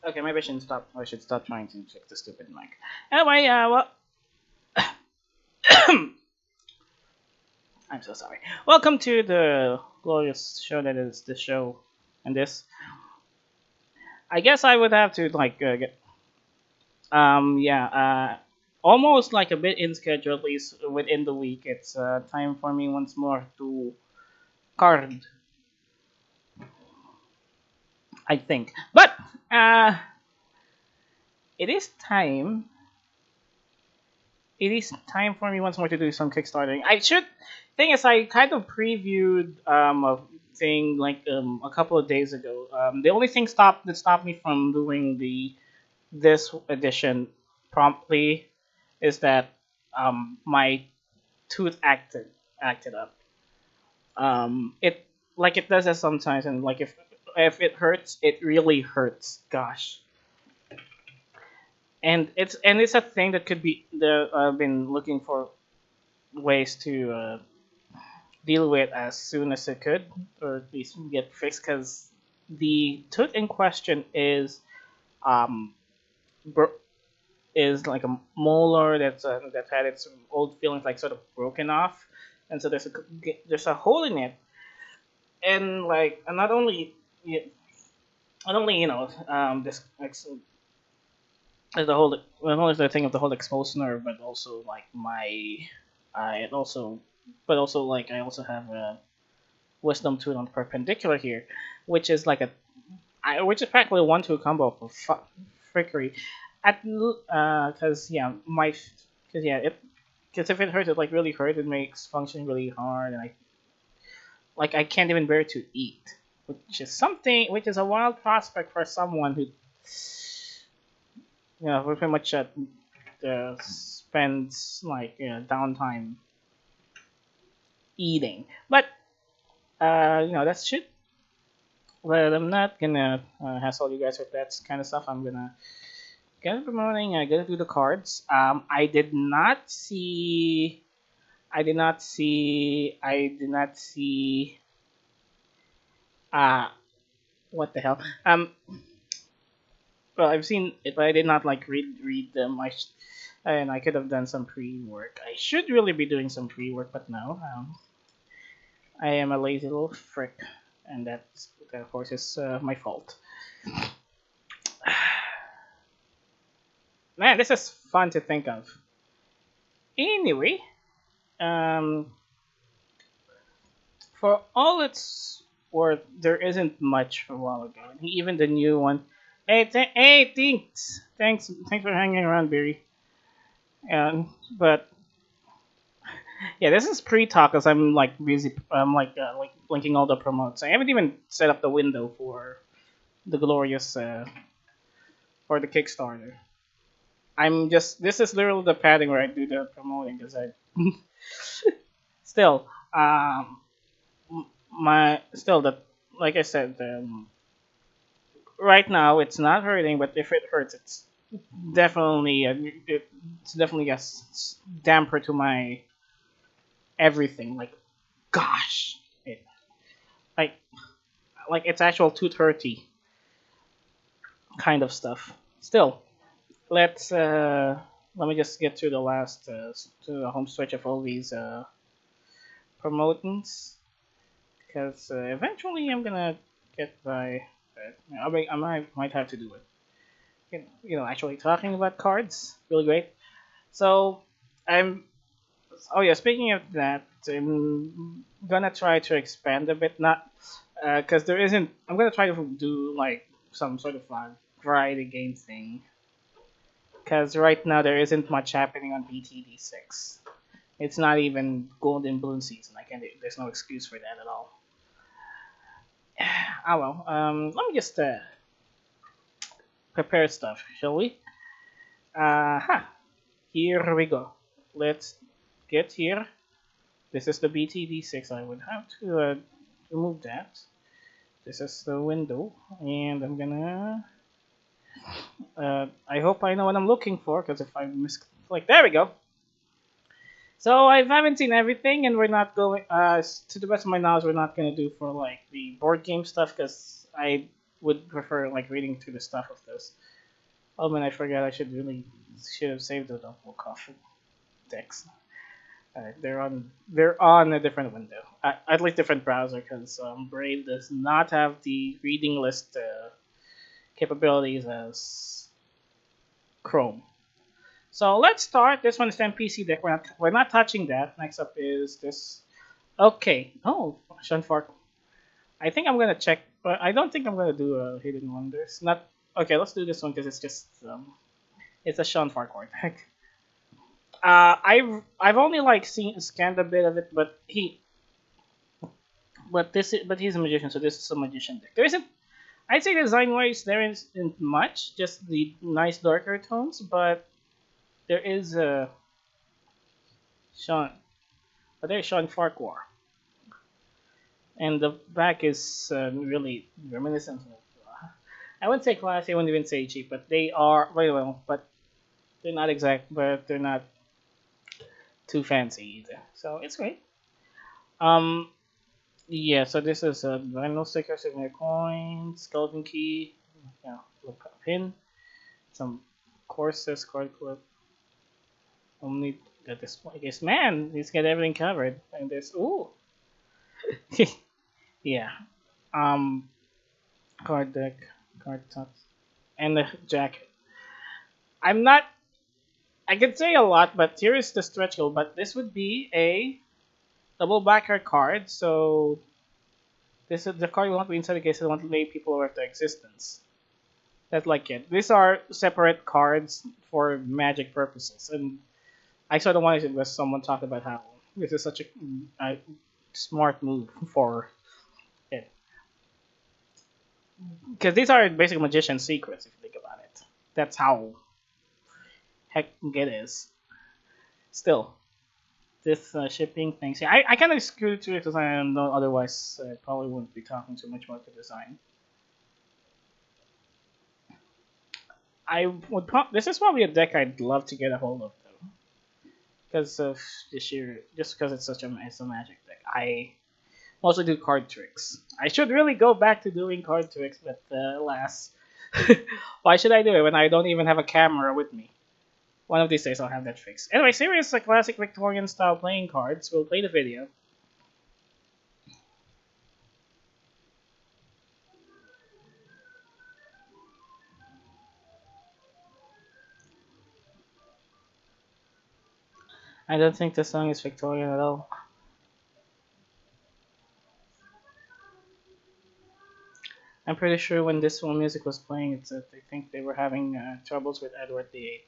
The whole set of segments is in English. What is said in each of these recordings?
Okay, maybe I shouldn't stop. I should stop trying to fix the stupid mic. Anyway, I'm so sorry. Welcome to the glorious show that is the show, and this. I guess I would have to get yeah almost like a bit in schedule, at least within the week. It's time for me once more to card, I think. But uh, it is time it is time for me once more to do some kickstarting. I should thing is I kind of previewed a thing like a couple of days ago. The only thing stopped me from doing the this edition promptly is that my tooth acted up. It like it does that sometimes, and like if it hurts, it really hurts. Gosh, and it's a thing that could be the I've been looking for ways to deal with as soon as it could, or at least get fixed, because the tooth in question um bro- is like a molar that had its old feelings like sort of broken off, and so there's a hole in it, and like and not only this like the whole not only the thing of the whole exposed nerve, but also like my it also but also like I also have a wisdom tooth on perpendicular here, which is like which is practically a 1-2 combo for frickery. At because yeah my because yeah it because if it hurts, it like really hurt. It makes functioning really hard, and I can't even bear to eat, which is a wild prospect for someone who pretty much spends like downtime eating. But that's shit. But I'm not gonna hassle you guys with that kind of stuff. I'm gonna get up in the morning. I gotta do the cards. I did not see. Uh, what the hell? Well, I've seen it, but I did not like read them. And I could have done some pre-work. I should really be doing some pre-work, but no. I am a lazy little frick, and that of course is my fault. Man, this is fun to think of. Anyway, um, for all its worth, there isn't much for a while ago. And even the new one. Hey, thanks for hanging around, Barry. But yeah, this is pre-talk because I'm like busy. I'm like blinking all the promotes. I haven't even set up the window for the glorious for the Kickstarter. I'm just this is literally the padding where I do the promoting because I still my still that like I said right now it's not hurting, but if it hurts, definitely uh, it's definitely a damper to my everything. Like gosh, like it's actual 230 kind of stuff. Still, let's let me just get to the last to the home stretch of all these promotings, because eventually I'm gonna get by. I might have to do it. Actually talking about cards, really great. So I'm. Oh yeah, speaking of that, I'm gonna try to expand a bit. Not because there isn't. I'm gonna try to do like some sort of variety game thing. Because right now there isn't much happening on BTD6. It's not even golden balloon season. I can't. There's no excuse for that at all. Ah well. Let me just prepare stuff, shall we? Here we go. Let's get here. This is the BTD6. I would have to remove that. This is the window, and I'm gonna. I hope I know what I'm looking for, because if I misclick, there we go. So I haven't seen everything, and we're not going. To the best of my knowledge, we're not gonna do for like the board game stuff, because I would prefer like reading through the stuff of those. Oh man, I forgot. I should have saved the double coffee decks. They're on a different window, at least different browser, because Brave does not have the reading list capabilities as Chrome. So let's start. This one is NPC deck. We're not touching that. Next up is this. Okay. Oh, Sean Fark. I think I'm gonna check, but I don't think I'm gonna do a Hidden Wonders. Not okay. Let's do this one because it's a Sean Farquhar deck. I've only like seen scanned a bit of it, but he's a magician, so this is a magician deck. There isn't. I'd say design wise there isn't much, just the nice darker tones, but there is Sean, but there's Sean Farquhar, and the back is really reminiscent of. I wouldn't say classy, I wouldn't even say cheap, but they are very well, but they're not exact, but they're not too fancy either. So it's great. Um, yeah. So this is a vinyl sticker, souvenir coin, skeleton key, yeah, look pin, some courses, card clip. Only got this one. I guess man, he's got everything covered. And there's ooh, yeah. Um, card deck, card tops, and the jacket. I'm not. I could say a lot, but here is the stretch goal. But this would be a double backer card. So this is the card you want to be inside the case. I want to make people aware of their existence. That's like it. These are separate cards for magic purposes, and I sort of wanted it was someone talk about how this is such a smart move for it, because these are basically magician secrets if you think about it. That's how heck it is. Still, this shipping things. Yeah, I kind of screwed through it because I know otherwise I probably wouldn't be talking too much about the design. This is probably a deck I'd love to get a hold of though, because of this year, just because it's a magic deck. I mostly do card tricks. I should really go back to doing card tricks, but alas, why should I do it when I don't even have a camera with me? One of these days I'll have that fixed. Anyway, serious classic Victorian style playing cards. We'll play the video. I don't think the song is Victorian at all. I'm pretty sure when this one music was playing, I think they were having troubles with Edward VIII.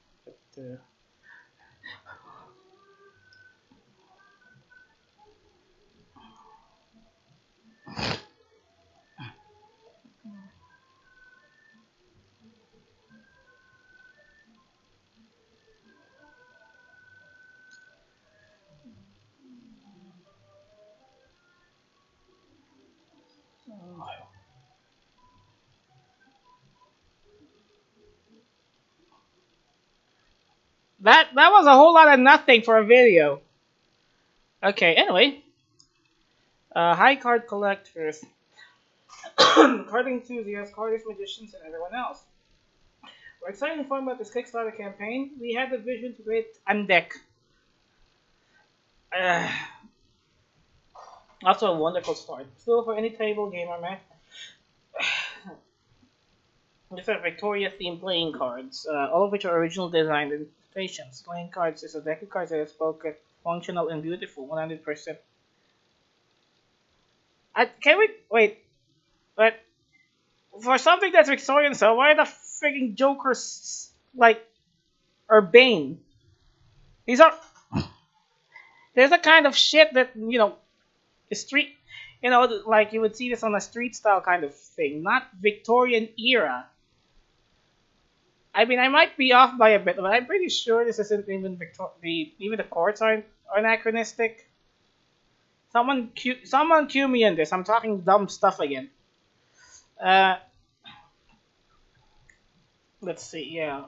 But, that was a whole lot of nothing for a video. Okay, anyway, high card collectors, card enthusiasts, cardist magicians, and everyone else. We're excited to inform about this Kickstarter campaign. We had the vision to create Undeck. Uh, also a wonderful start. Still for any table gamer, man. These are Victoria themed playing cards, all of which are original design and illustrations. Playing cards is a deck of cards that is both functional and beautiful, 100%. Can we wait? But for something that's Victorian, so why the freaking Jokers like or Bane? These are there's a kind of shit that street, like you would see this on a street style kind of thing, not Victorian era. I mean, I might be off by a bit, but I'm pretty sure this isn't even even the chords aren't anachronistic. Someone cue me in this. I'm talking dumb stuff again. Uh, let's see. Yeah,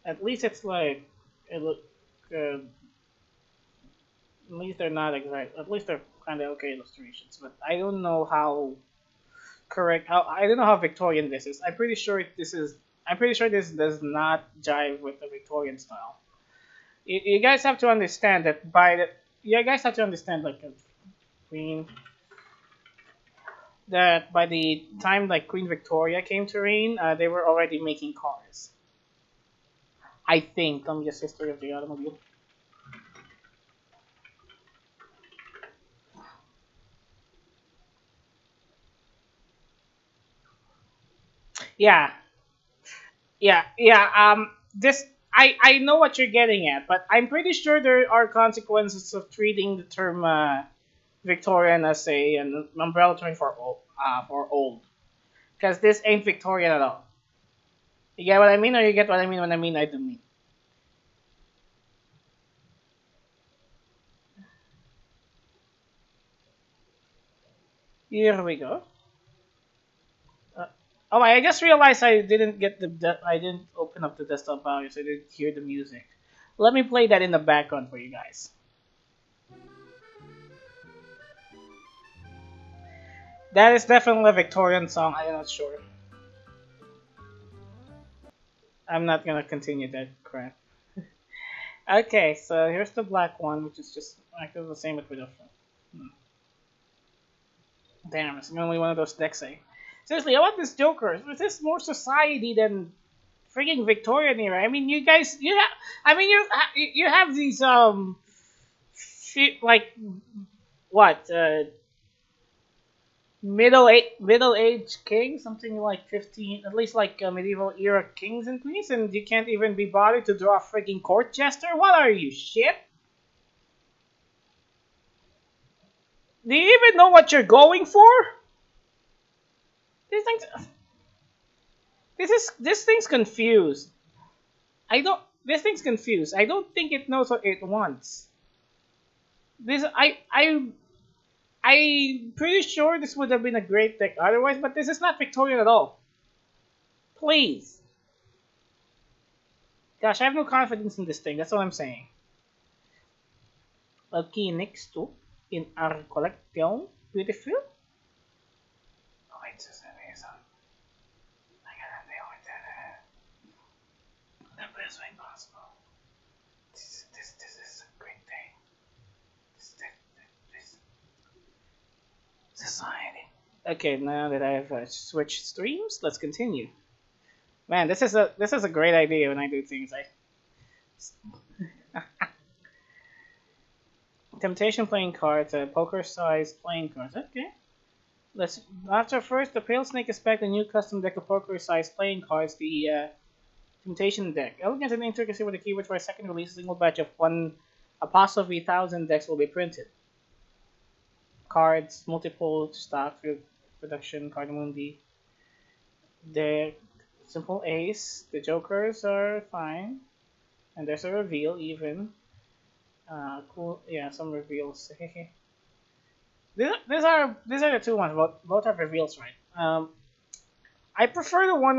at least it's like it look. Uh, at least they're not exact. At least they're kind of okay illustrations. But I don't know how correct. How I don't know how Victorian this is. I'm pretty sure this is. I'm pretty sure this does not jive with the Victorian style. You guys have to understand that by the. You guys have to understand like Queen that by the time like Queen Victoria came to reign, they were already making cars. I think. Let me just history of the automobile. Yeah, yeah. This I know what you're getting at, but I'm pretty sure there are consequences of treating the term Victorian as an umbrella term for old. Because this ain't Victorian at all. You get what I mean, or you get what I mean when I mean I do mean. Here we go. Uh, oh, I just realized I didn't get I didn't open up the desktop value, so I didn't hear the music. Let me play that in the background for you guys. That is definitely a Victorian song. I'm not sure. I'm not gonna continue that crap. Okay, so here's the black one, which is just actually the same with a. Damn, it's only one of those decks. Eh? Seriously, I want this Joker. Is this more society than freaking Victorian era? I mean, you guys, you have, I mean, you have these like what middle age kings, something like 15, at least like medieval era kings and queens, and you can't even be bothered to draw a freaking court jester. What are you, shit? Do you even know what you're going for? These things, this thing's confused. I don't. This thing's confused. I don't think it knows what it wants. This I'm pretty sure this would have been a great deck otherwise, but this is not Victorian at all. Please. Gosh, I have no confidence in this thing. That's all I'm saying. Okay, next to in our collection, beautiful. Oh wait, just a minute. I gotta nail it. The best way possible. This is a great day. This society. Okay, now that I've switched streams, let's continue. Man, this is a great idea when I do things. Temptation playing cards, poker size playing cards. Okay, let's after first the Pale Snake is back the new custom deck of poker size playing cards. The Temptation deck. Elegance and intricacy with the keywords for a second release. A single batch of one apostrophe thousand decks will be printed. Cards, multiple stock production, Cardamundi. The simple ace. The jokers are fine, and there's a reveal even. Cool. Yeah, some reveals. These are the two ones. Both have reveals, right? I prefer the one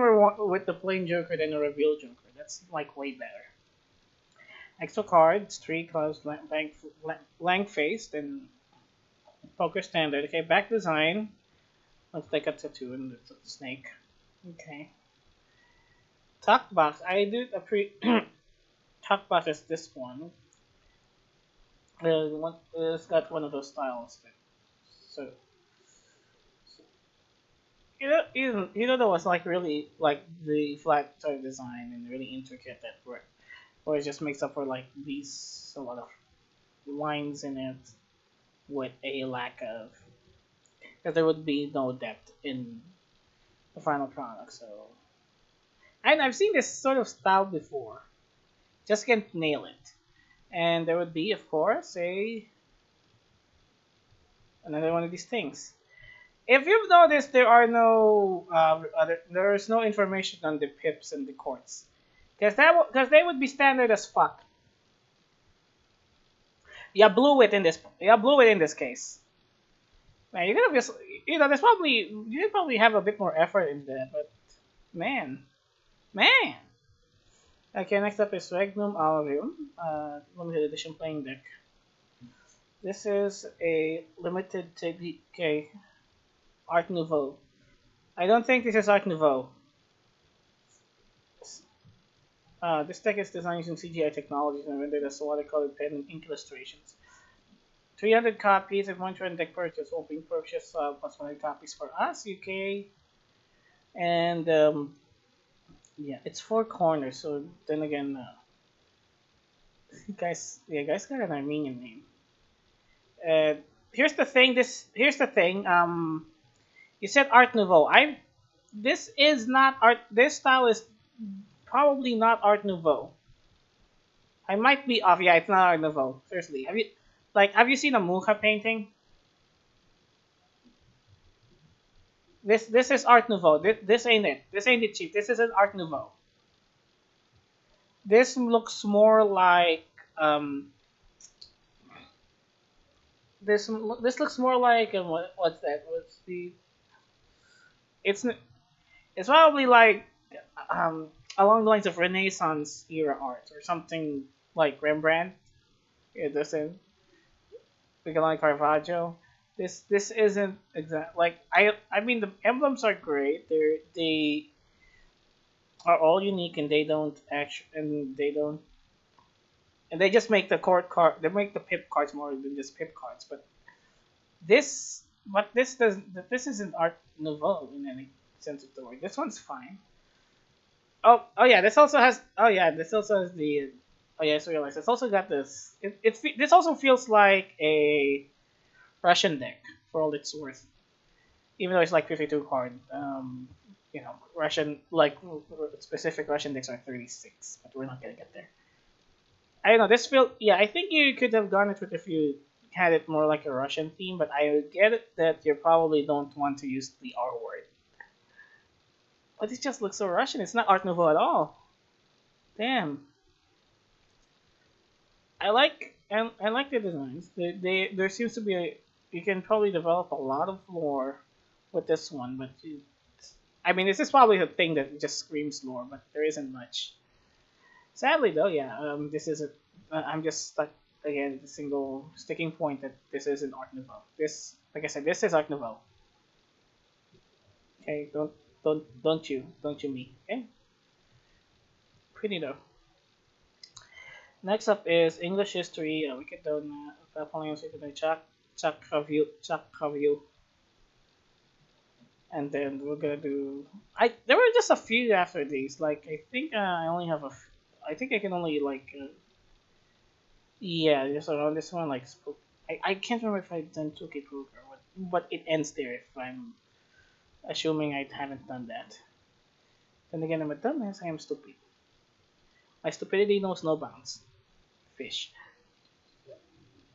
with the plain Joker than the reveal Joker. That's like way better. Extra cards, three cards, blank faced, and poker standard. Okay, back design. Looks like a tattoo and it's a snake. Okay. Talk box. I did a talk box is this one. It's got one of those styles. So you know that was like really like the flat sort of design and really intricate that where it just makes up for like these a lot of lines in it with a lack of that there would be no depth in the final product. So and I've seen this sort of style before, just can't nail it. And there would be, of course, another one of these things. If you've noticed, there are no there is no information on the pips and the courts, because they would be standard as fuck. You blew it in this. You blew it in this case. Man, you could have just there's probably you could probably have a bit more effort into that, but man, man. Okay, next up is Regnum Alarium, limited edition playing deck. This is a limited TDK Art Nouveau I don't think this is Art Nouveau. This deck is designed using CGI technologies and rendered as watercolor pen and ink illustrations. 300 copies of one trend deck purchase will be purchased plus 100 copies for us, UK. And yeah, it's four corners. So then again, guys, yeah, guys got an Armenian name. Uh, here's the thing. Here's the thing. You said Art Nouveau. I This is not art. This style is probably not Art Nouveau. I might be off. Yeah, it's not Art Nouveau. Seriously, have you seen a Mucha painting? This is Art Nouveau. This ain't it. This ain't it, cheap. This isn't Art Nouveau. This looks more like this looks more like what's that? What's the it's it's probably like um along the lines of Renaissance era art or something like Rembrandt. It doesn't like Caravaggio. This isn't exact like I mean the emblems are great. They are all unique and they just make the court card they make the pip cards more than just pip cards. This isn't Art Nouveau in any sense of the word. This one's fine. Oh yeah, this also has the oh yeah, I just realized it's also got this. This also feels like a Russian deck for all it's worth, even though it's like 52 card. Russian like specific Russian decks are 36, but we're not gonna get there. I don't know. This feel yeah. I think you could have gone it with if you had it more like a Russian theme, but I get it that you probably don't want to use the R word. But it just looks so Russian. It's not Art Nouveau at all. Damn. I like the designs. There seems to be you can probably develop a lot of lore with this one, but I mean this is probably the thing that just screams lore, but there isn't much. Sadly though, yeah, this isn't. I'm just stuck again at the single sticking point that this isn't Art Nouveau. This, like I said, this is Art Nouveau. Okay, don't you me. Okay, pretty though. Next up is English history. We could do following Chuck review, and then we're gonna do. There were just a few after these. Like I think I only have I think I can only yeah, just around this one I can't remember if I've done 2K Proof or what, but it ends there if I'm assuming I haven't done that. Then again, I'm a dumbass. I am stupid. My stupidity knows no bounds. Fish.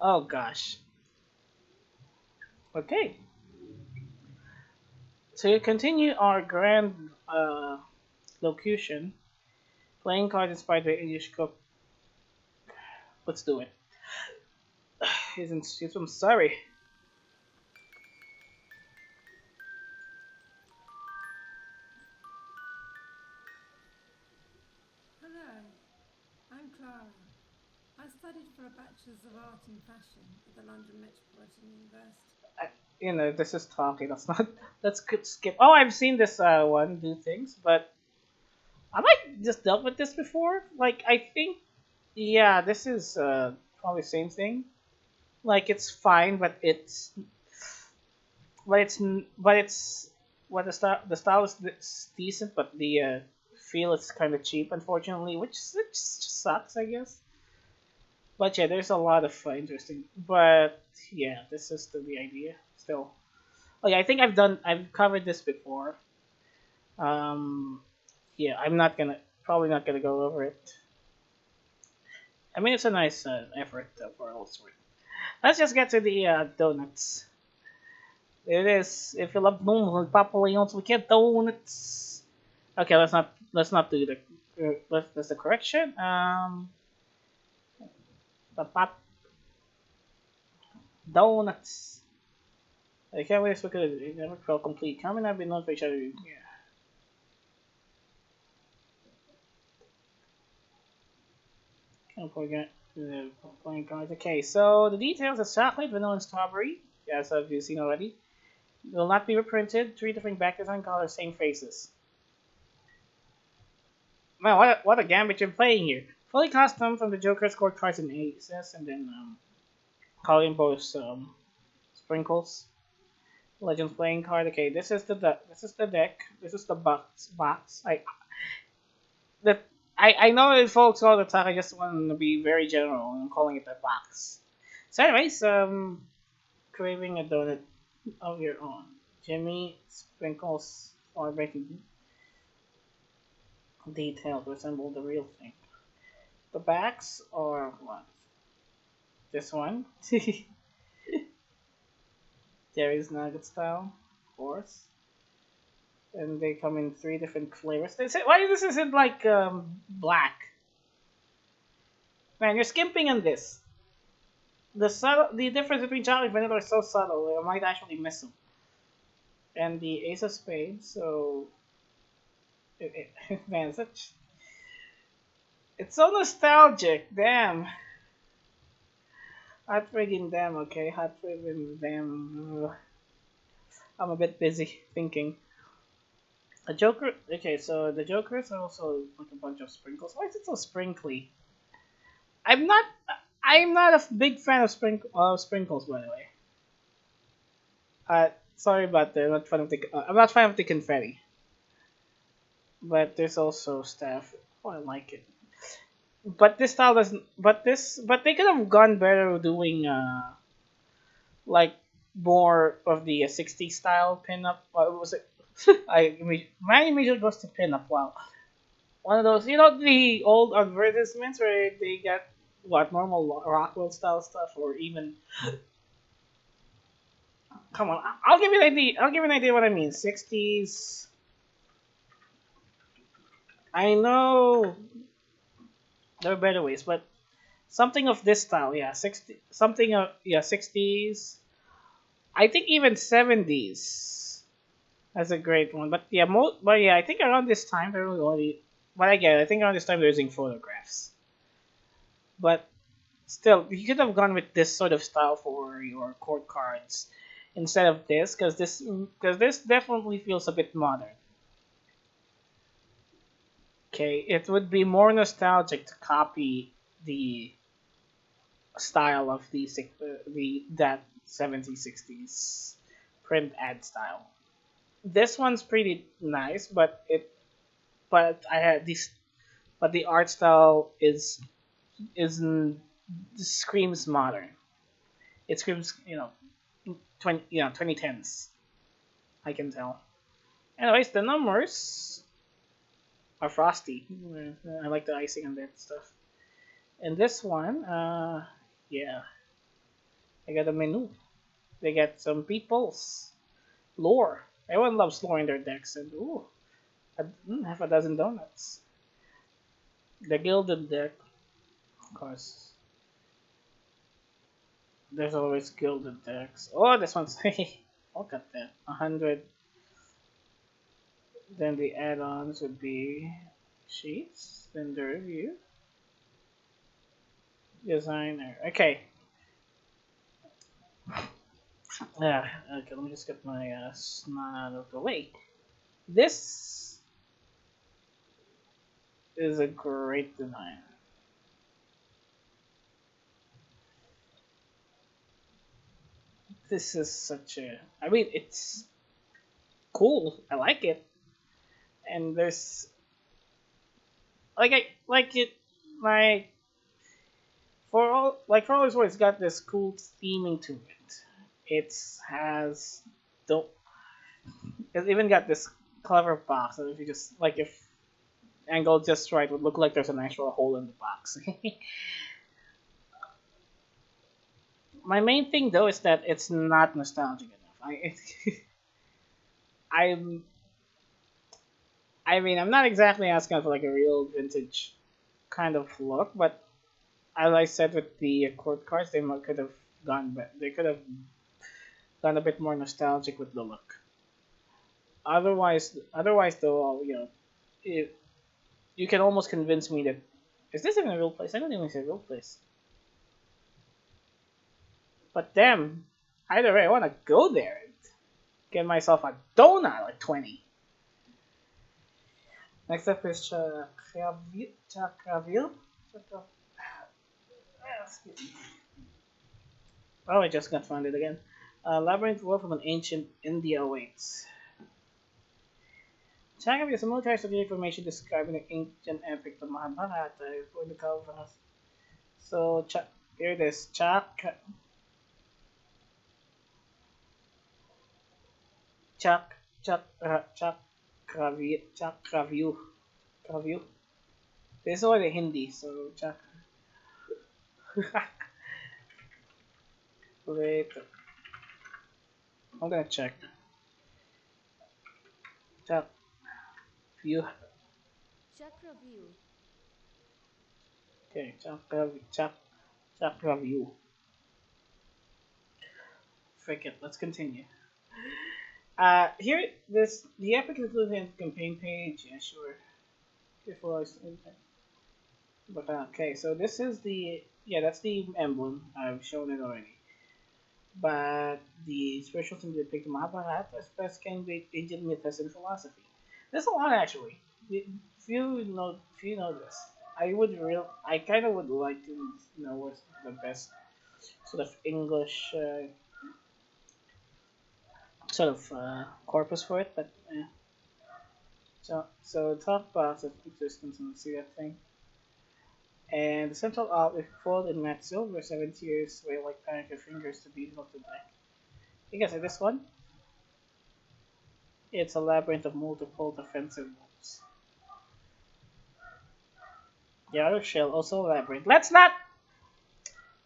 Oh gosh. Okay. To continue our grand locution, playing cards inspired by English cook. Let's do it. I'm sorry. Hello, I'm Clara. I studied for a Bachelor's of Art in Fashion at the London Metropolitan University. This is talking. Let's not. Let's skip. Oh, I've seen this one do things, but I might just dealt with this before. Like I think, yeah, this is probably the same thing. Like it's fine, but it's what the style is decent, but the feel is kind of cheap, unfortunately, which just sucks, I guess. But yeah, there's a lot of interesting. But yeah, this is the idea still. Oh yeah, I think I've covered this before. Um, yeah, I'm not gonna probably not gonna go over it. I mean, it's a nice effort for all it's worth. Let's just get to the donuts. It is. If you love donuts, Papa Leon's, we get donuts. Okay, let's not do the that's the correction. The pop donuts. I can't wait to look it never felt complete. Comment I've been known for each other. Yeah. Can't forget the playing cards. Okay, so the details is chocolate, vanilla, and strawberry. Yes, as you've seen already. Will not be reprinted. Three different back design colors, same faces. Man, what a gambit you're playing here. Fully custom from the Joker's court cards and aces, and then color imposed sprinkles. Legends playing card. Okay, this is the deck. This is the box. That I know it folks all the time. I just want to be very general. I'm calling it a box. So, anyways, craving a donut of your own. Jimmy sprinkles or making details resemble the real thing. The backs are what? This one. Jerry's Nugget style, of course. And they come in three different flavors. Why this isn't like black? Man, you're skimping on this. The difference between chocolate and vanilla is so subtle. I might actually miss them. And the Ace of Spades. So, man, such it's so nostalgic. Damn. Hot friggin' damn. Okay, hot friggin' damn. I'm a bit busy thinking. A Joker. Okay, so the Jokers are also like a bunch of sprinkles. Why is it so sprinkly? I'm not. I'm not a big fan of sprinkles, by the way. Sorry about that. I'm not fan of the confetti. But there's also stuff. Oh, I like it. But this style doesn't. But they could have gone better doing like more of the 60s style pinup. What was it? My immediately goes to pinup. Wow, one of those. You know the old advertisements where they get what normal Rockwell style stuff, or even. Come on, I'll give you an idea. I'll give you an idea what I mean. 60s. I know there are better ways, but something of this style, yeah, 60 something of yeah, 60s. I think even 70s. That's a great one. But yeah, I think around this time they're already but again, I think around this time they're using photographs. But still, you could have gone with this sort of style for your court cards instead of this because this definitely feels a bit modern. Okay, it would be more nostalgic to copy the style of the that 70s 60s print ad style. This one's pretty nice, but I had this but the art style is screams modern. It screams 2010s. I can tell. Anyways, the numbers are frosty. I like the icing on that stuff. And this one, yeah, I got a menu. They get some people's lore. Everyone loves lore in their decks, and ooh, half a dozen donuts. The gilded deck, of course. There's always gilded decks. Oh, this one's look at that, 100. Then the add-ons would be sheets. Then the review, designer. Okay, yeah. Okay, let me just get my snot out of the way. This is a great design. This is such a. I mean, it's cool. I like it, and there's I like it like for all its worth, it's got this cool theming to it. It's has don't. It's even got this clever box. And if you just like if angled just right, would look like there's an actual hole in the box. My main thing though is that it's not nostalgic enough. I'm I mean, I'm not exactly asking for like a real vintage kind of look, but as I said with the court cards, could have they could have gone a bit more nostalgic with the look. Otherwise though, it, you can almost convince me that is this even a real place? I don't even see a real place. But damn, either way, I want to go there. Get myself a donut at 20. Next up is Chakraville. Chakraville? Chakra- Excuse me. Oh, I just got found it again. Labyrinth World from an ancient India awaits. Chakraville is a military strategic information describing the ancient epic, the Mahabharata, for the Kauravas. So, here it is. Chak, Chakraville. Kraville. This is already Hindi, so Chak. Wait, I'm gonna check. Chak, view. Chakra view. Okay, Chakra view. Frick it, let's continue. Here, the epic includes a campaign page. Yeah, sure. Before I but okay, so this is the that's the emblem. I've shown it already. But the spiritual symbol depict the Mahabharata as best can be Indian mythos and philosophy. There's a lot actually. If you know this, I kind of would like to know what's the best sort of English corpus for it, but talk about the existence and see that thing. And the central art is foiled in matte silver, 7 tiers, where like panic your fingers to be looked at back. You guys see this one? It's a labyrinth of multiple defensive moves. The other shell, also a labyrinth. Let's not!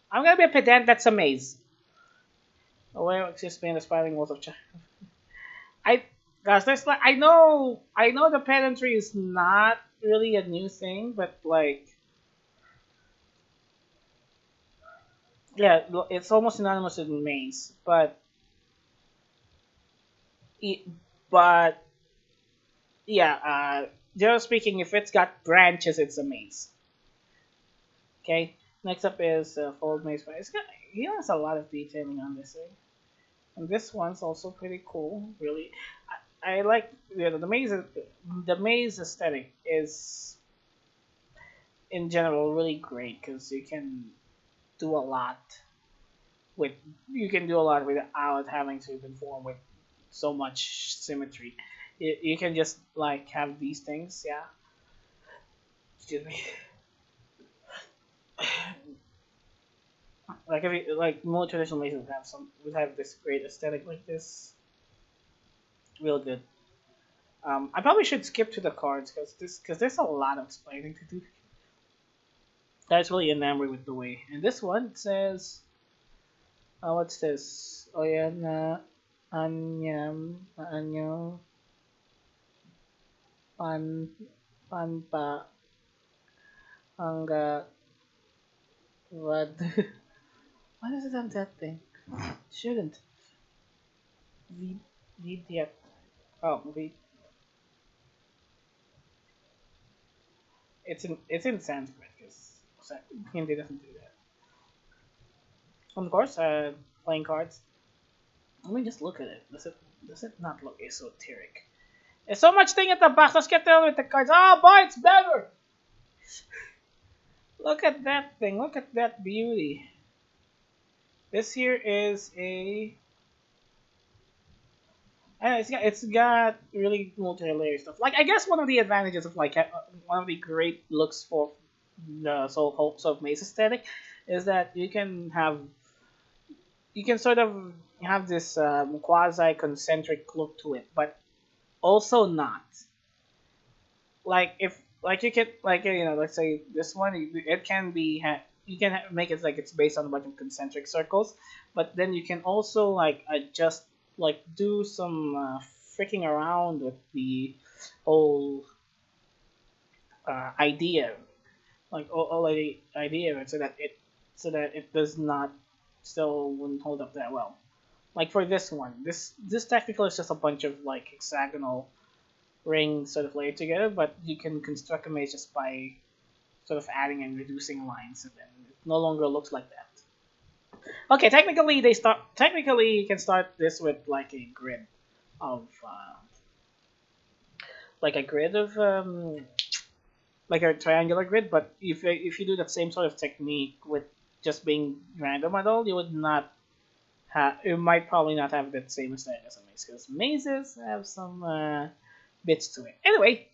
I'm gonna be a pedant, that's a maze. Aware exists behind the spiraling walls of China. I Guys, there's like I know the pedantry is not really a new thing, but like yeah, it's almost synonymous with maze. E- but yeah, generally speaking, if it's got branches, it's a maze. Okay. Next up is fold maze. It's got he has a lot of detailing on this thing, and this one's also pretty cool. Really, I like the maze. The maze aesthetic is in general really great because do a lot with you can do a lot without having to conform with so much symmetry. You can just like have these things, yeah. Excuse me. Like if you, like more traditional mazes would have this great aesthetic like this, real good. I probably should skip to the cards because there's a lot of explaining to do. That's really enamored with the way. And this one says, what's this? Oh yeah, na anyo pan panpa hangga what? Why does it have that thing? Shouldn't. Vidyat. Oh, it's in Sanskrit because Hindi doesn't do that. Of course, playing cards. Let me just look at it. Does it not look esoteric? There's so much thing at the back. Let's get there with the cards. Oh boy, it's better. Look at that thing. Look at that beauty. This here is a. It's got really multi-layer stuff. Like I guess one of the advantages of one of the great looks for the Soul of Maze aesthetic is that you can sort of have this quasi concentric look to it, but also not. Like if like you can like let's say this one it can be you can make it like it's based on a bunch of concentric circles, but then you can also like adjust do some freaking around with the whole idea all the idea of it so that it does not still wouldn't hold up that well. Like for this one, this technical is just a bunch of like hexagonal rings sort of layered together, but you can construct a maze just by sort of adding and reducing lines, and then it no longer looks like that. Okay, technically you can start this with like a grid. of like a grid of like a triangular grid. But if you do that same sort of technique with just being random at all, you would not have. You might probably not have that same aesthetic as a maze because mazes have some bits to it. Anyway,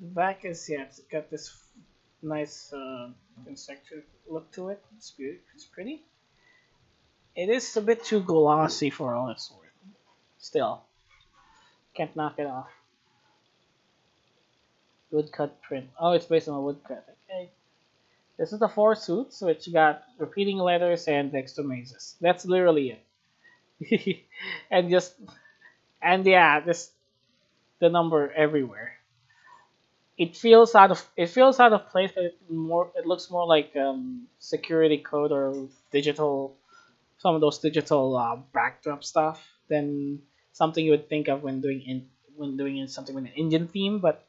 the back is yeah, it's got this nice constructed look to it. It's beautiful. It's pretty. It is a bit too glossy for all its worth. Still, can't knock it off. Woodcut print. Oh, it's based on a woodcut. Okay. This is the four suits, which got repeating letters and extra mazes. That's literally it. and just and yeah, this the number everywhere. It feels out of place, but it looks more like security code or digital some of those digital backdrop stuff than something you would think of when doing something with an engine theme. But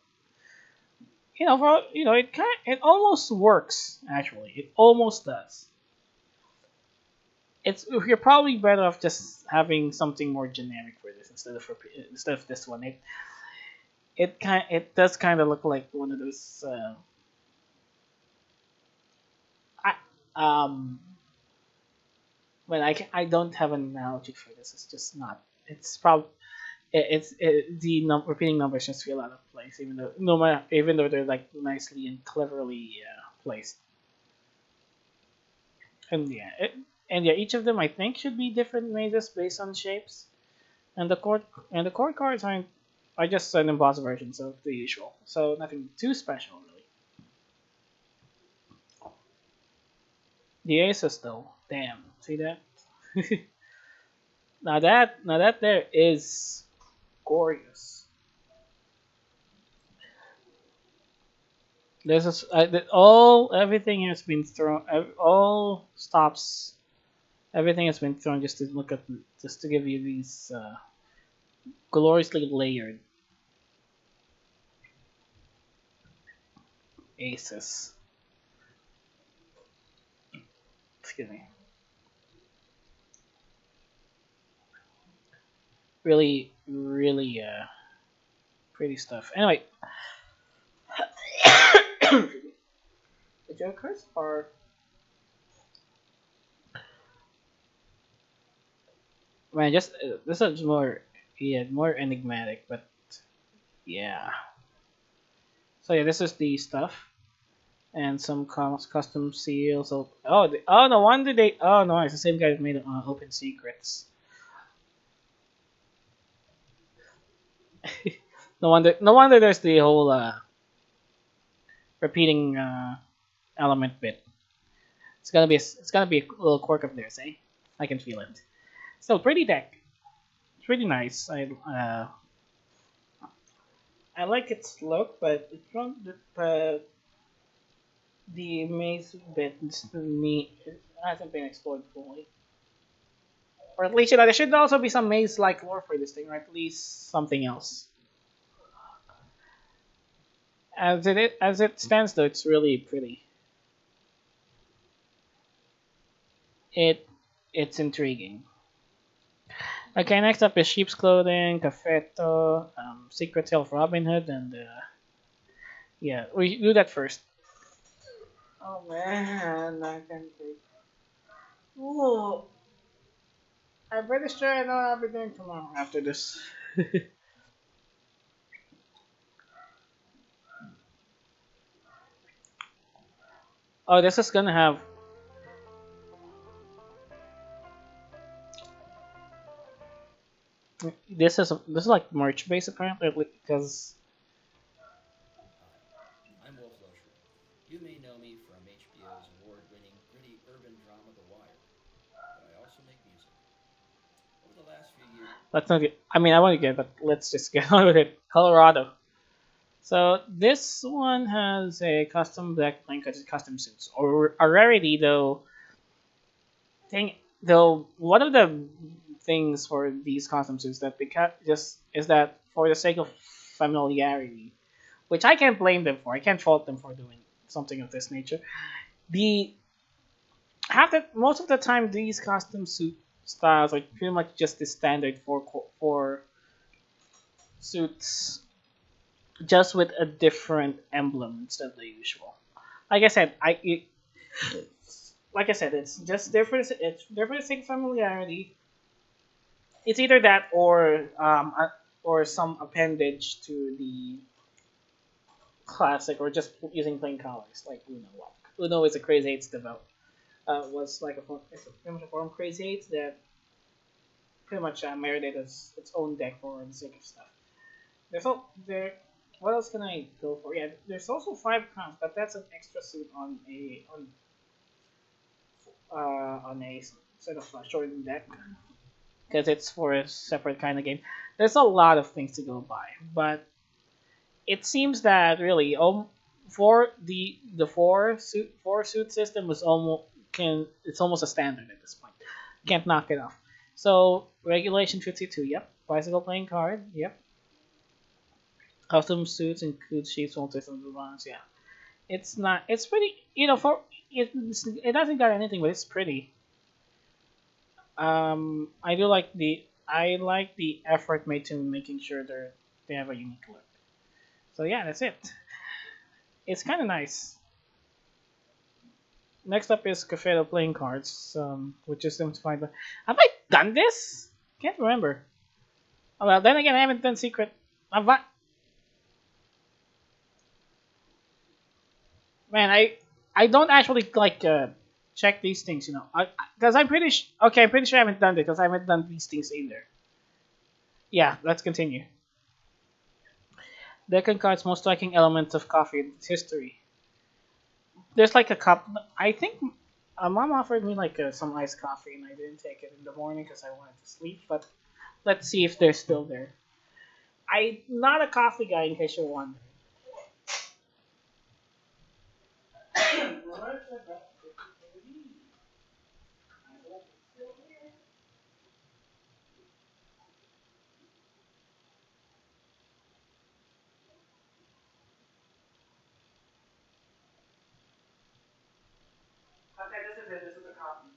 it almost works actually. It almost does. You're probably better off just having something more generic for this instead of this one. It does kind of look like one of those. I, um, well, I don't have an analogy for this. It's just not. It's probably the repeating numbers just feel out of place, even though no matter even though they're like nicely and cleverly placed. And yeah, each of them I think should be different mazes based on shapes. And the core cards are just an embossed versions of the usual, so nothing too special really. The aces though, damn, see that? Now that there is gorgeous. This is all everything has been thrown. All stops. Everything has been thrown just to give you these gloriously layered aces. Excuse me. Really, really pretty stuff. Anyway, the jokers are man. Just this is more enigmatic, but yeah. So yeah, this is the stuff and some custom seals. Oh, no wonder they. Oh no, it's the same guy that made Open Secrets. No wonder there's the whole repeating element bit. It's gonna be a little quirk of theirs, eh? I can feel it. Still pretty deck. It's pretty nice. I like its look, but it's not the maze bit it hasn't been explored fully. Or at least there should also be some maze-like lore for this thing, or at least something else. As it stands though, it's really pretty. It it's intriguing. Okay, next up is Sheep's Clothing, Cafeto, Secret Tale of Robin Hood, and yeah, we do that first. Oh man, I can take. Ooh, I'm pretty sure I know what I'll be doing tomorrow after this. Oh, this is gonna have. This is like merch base apparently because Hi, I'm Wolf Loshry. You may know me from HBO's award-winning gritty urban drama The Wire, but I also make music. Over the last few years, let's not get. I mean, I want to get, but let's just get on with it. Colorado. So this one has a custom deck playing custom suits, or a rarity though. Though one of the things for these custom suits that they just is that for the sake of familiarity, which I can't blame them for. I can't fault them for doing something of this nature. The most of the time these custom suit styles are pretty much just the standard for suits just with a different emblem instead of the usual. Like I said, like I said, it's just different. It's different familiarity. It's either that or some appendage to the classic, or just using plain colors like Uno. Well, Uno is a Crazy Eights develop. Was like it's pretty much a form of Crazy Eights that pretty much marinated its own deck for the sake of stuff. There's all there. What else can I go for? Yeah, there's also 5 crowns, but that's an extra suit on a sort of shortened deck because it's for a separate kind of game. There's a lot of things to go by, but it seems that really for the four suit system was almost can it's almost a standard at this point. Can't knock it off. So regulation 52, yep. Bicycle playing card, yep. Custom suits include shapes, multis, and bonds, yeah. It's not. It's pretty. For it doesn't got anything, but it's pretty. I do like the. I like the effort made to making sure they have a unique look. So yeah, that's it. It's kind of nice. Next up is Cafeto playing cards, which is them to find. Have I done this? Can't remember. Oh, well, then again, I haven't done secret. Have I? Man, I don't actually like check these things, because I'm pretty sure I haven't done it because I haven't done these things either. Yeah, let's continue. Deccan cards most striking elements of coffee in its history. There's like a cup. I think mom offered me like some iced coffee, and I didn't take it in the morning because I wanted to sleep. But let's see if they're still there. I'm not a coffee guy, in case you're wondering. Okay, this is it. This is the coffee.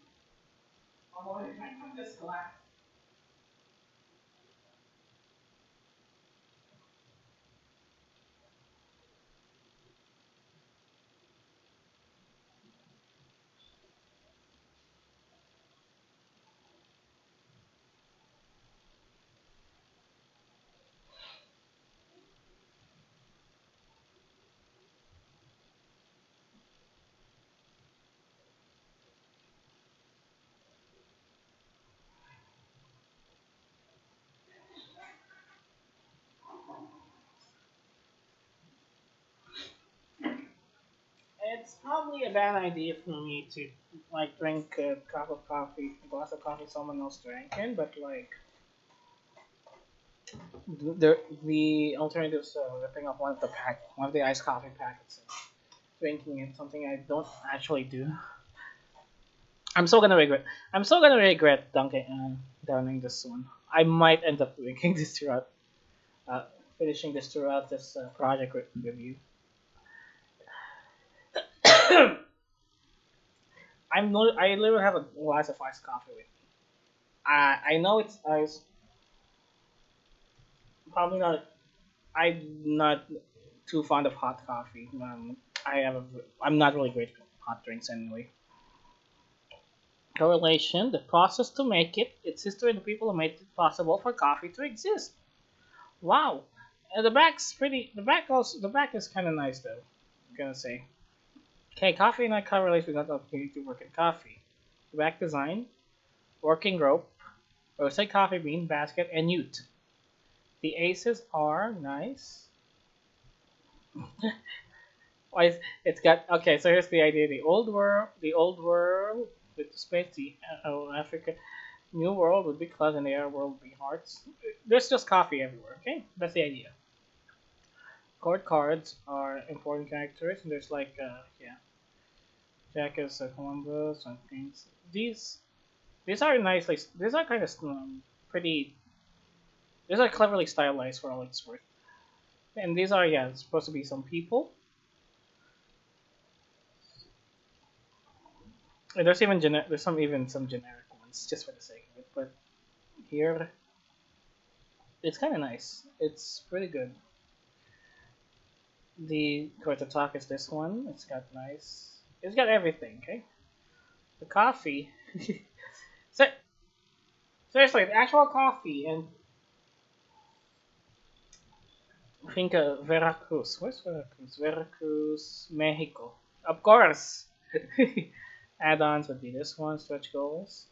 Although if I put this glass. It's probably a bad idea for me to like drink a cup of coffee, a glass of coffee someone else drank in, but like the alternatives, ripping off one of the iced coffee packets, and drinking it, something I don't actually do. I'm so gonna regret. I'm so gonna regret downing this one. I might end up drinking this throughout, uh, finishing this throughout this project review. I literally have a glass of iced coffee with me. I know it's probably not. I'm not too fond of hot coffee. I'm not really great with hot drinks anyway. Correlation: the process to make it, its history, and the people who made it possible for coffee to exist. Wow, and the back's pretty. The back is kind of nice though. I'm gonna say. Okay, coffee and I correlate with that opportunity to work in coffee. The back design: working rope, roasted coffee bean basket, and ute. The aces are nice. Why it's got okay. So here's the idea: the old world with the space, the Africa, new world would be clouds, and the air world would be hearts. There's just coffee everywhere. Okay, that's the idea. Court cards are important characters, and there's like yeah, Jack is Columbus and things. These are nicely. These are kind of pretty. These are cleverly stylized for all it's worth. And these are yeah, supposed to be some people. And there's some generic ones just for the sake of it. But here, It's kind of nice. It's pretty good. The Court Talk is this one. It's got nice. It's got everything. Okay. The coffee. So, seriously, the actual coffee and I think Veracruz. Where's Veracruz? Veracruz, Mexico. Of course. Add-ons would be this one. Stretch goals.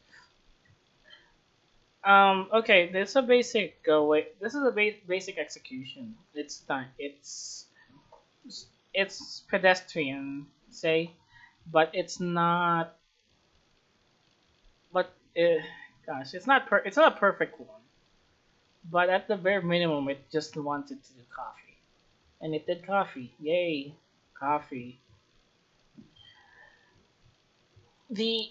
Okay, this is a basic wait. This is a basic execution. It's not. It's pedestrian, say, but it's not. But gosh, it's not a perfect one. But at the bare minimum, it just wanted to do coffee, and it did coffee. Yay, coffee. The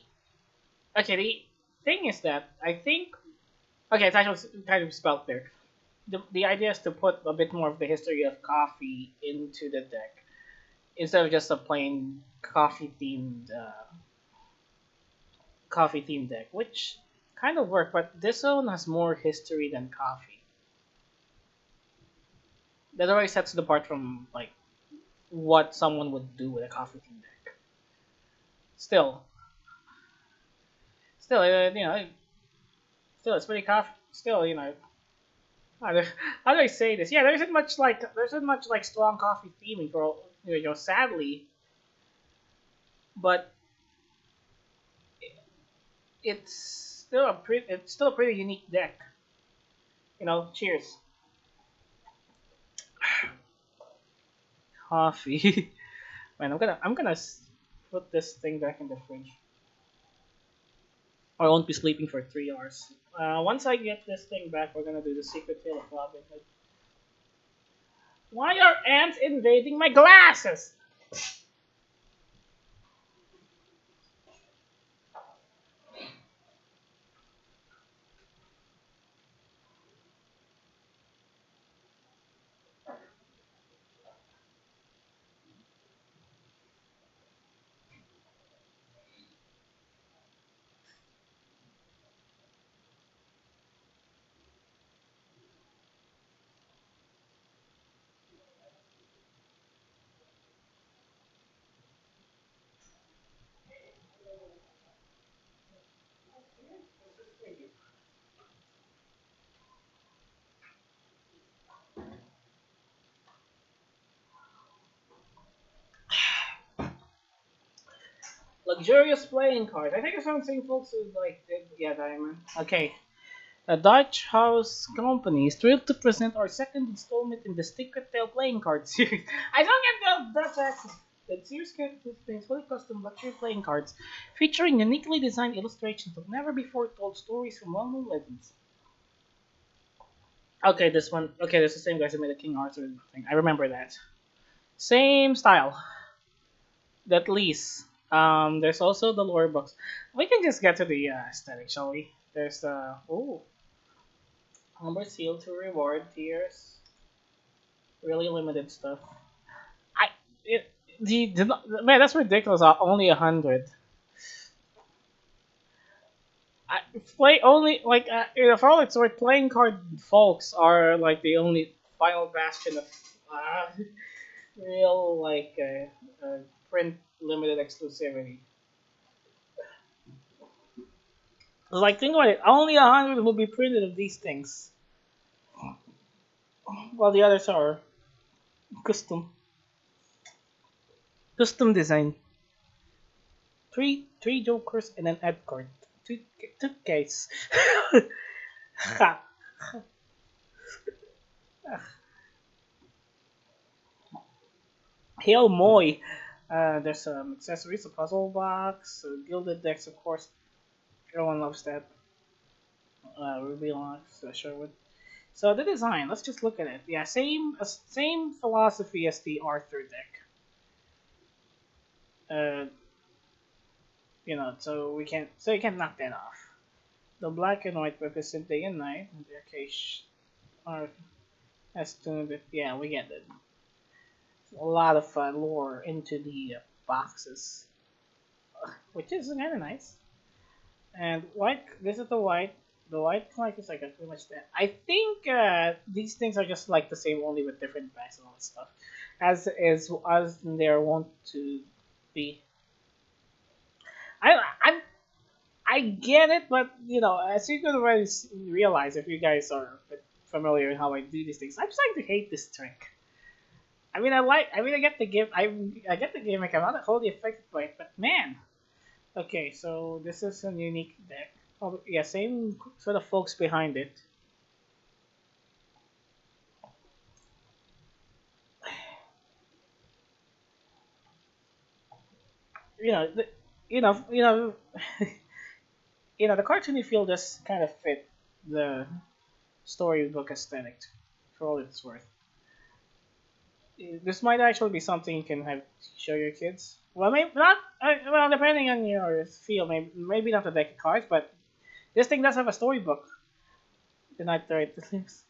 the thing is that I think okay, it's actually kind of spelled there. The idea is to put a bit more of the history of coffee into the deck instead of just a plain coffee themed deck, which kind of worked. But this one has more history than coffee. That already sets it apart from like what someone would do with a coffee themed deck. Still, still, still it's pretty coffee. Still, how do, how do I say this? Yeah, there isn't much like strong coffee theming for sadly, but it's still a pretty unique deck. Cheers. Coffee. Man, I'm gonna put this thing back in the fridge. I won't be sleeping for 3 hours. Once I get this thing back, we're gonna do the secret tale of Robin Hood. Why are ants invading my glasses? Luxurious playing cards. I think it's something folks who like did. Yeah, Diamond. Okay. The Dutch House Company is thrilled to present our second installment in the Secret Tale playing card series. I don't get the Dutch accent. The series contains fully custom luxury playing cards featuring uniquely designed illustrations of never before told stories from well-known legends. Okay, this one. Okay, this is the same guys who made the King Arthur thing. I remember that. Same style. At least. There's also the lore books. We can just get to the aesthetic, shall we? There's the number seal to reward tiers. Really limited stuff. I it man, that's ridiculous. Only 100. Play only like for all it's worth, playing card folks are like the only final bastion of uh, real print limited exclusivity. Like think about it, only 100 will be printed of these things, while the others are custom, custom design. Three jokers and an ad card. Two case. Ha. Hail Moy. There's some accessories, a puzzle box, gilded decks, of course. Everyone loves that. Ruby locks, Sherwood. So the design, let's just look at it. Yeah, same philosophy as the Arthur deck. Uh, so you can't knock that off. The black and white represent day and night. In their case, are as tuned. Yeah, we get it. A lot of lore into the boxes, which is kind of nice. And white, this is the white. The white clock is like a pretty much that. I think these things are just like the same, only with different backs and all that stuff, as they're wont to be. I I get it, but as you could already realize, if you guys are a bit familiar with how I do these things, I'm starting to hate this trick. I mean, I get the give. I get the gimmick. I'm not wholly affected by it, but man. Okay, so this is a unique deck. Oh, yeah, same sort of folks behind it. You know, the, you know, you know, the cartoony feel just kind of fit the storybook aesthetic, for all it's worth. This might actually be something you can have show your kids. Well, maybe not. Well, depending on your feel, maybe not a deck of cards, but this thing does have a storybook. The Night the Right Sleeps.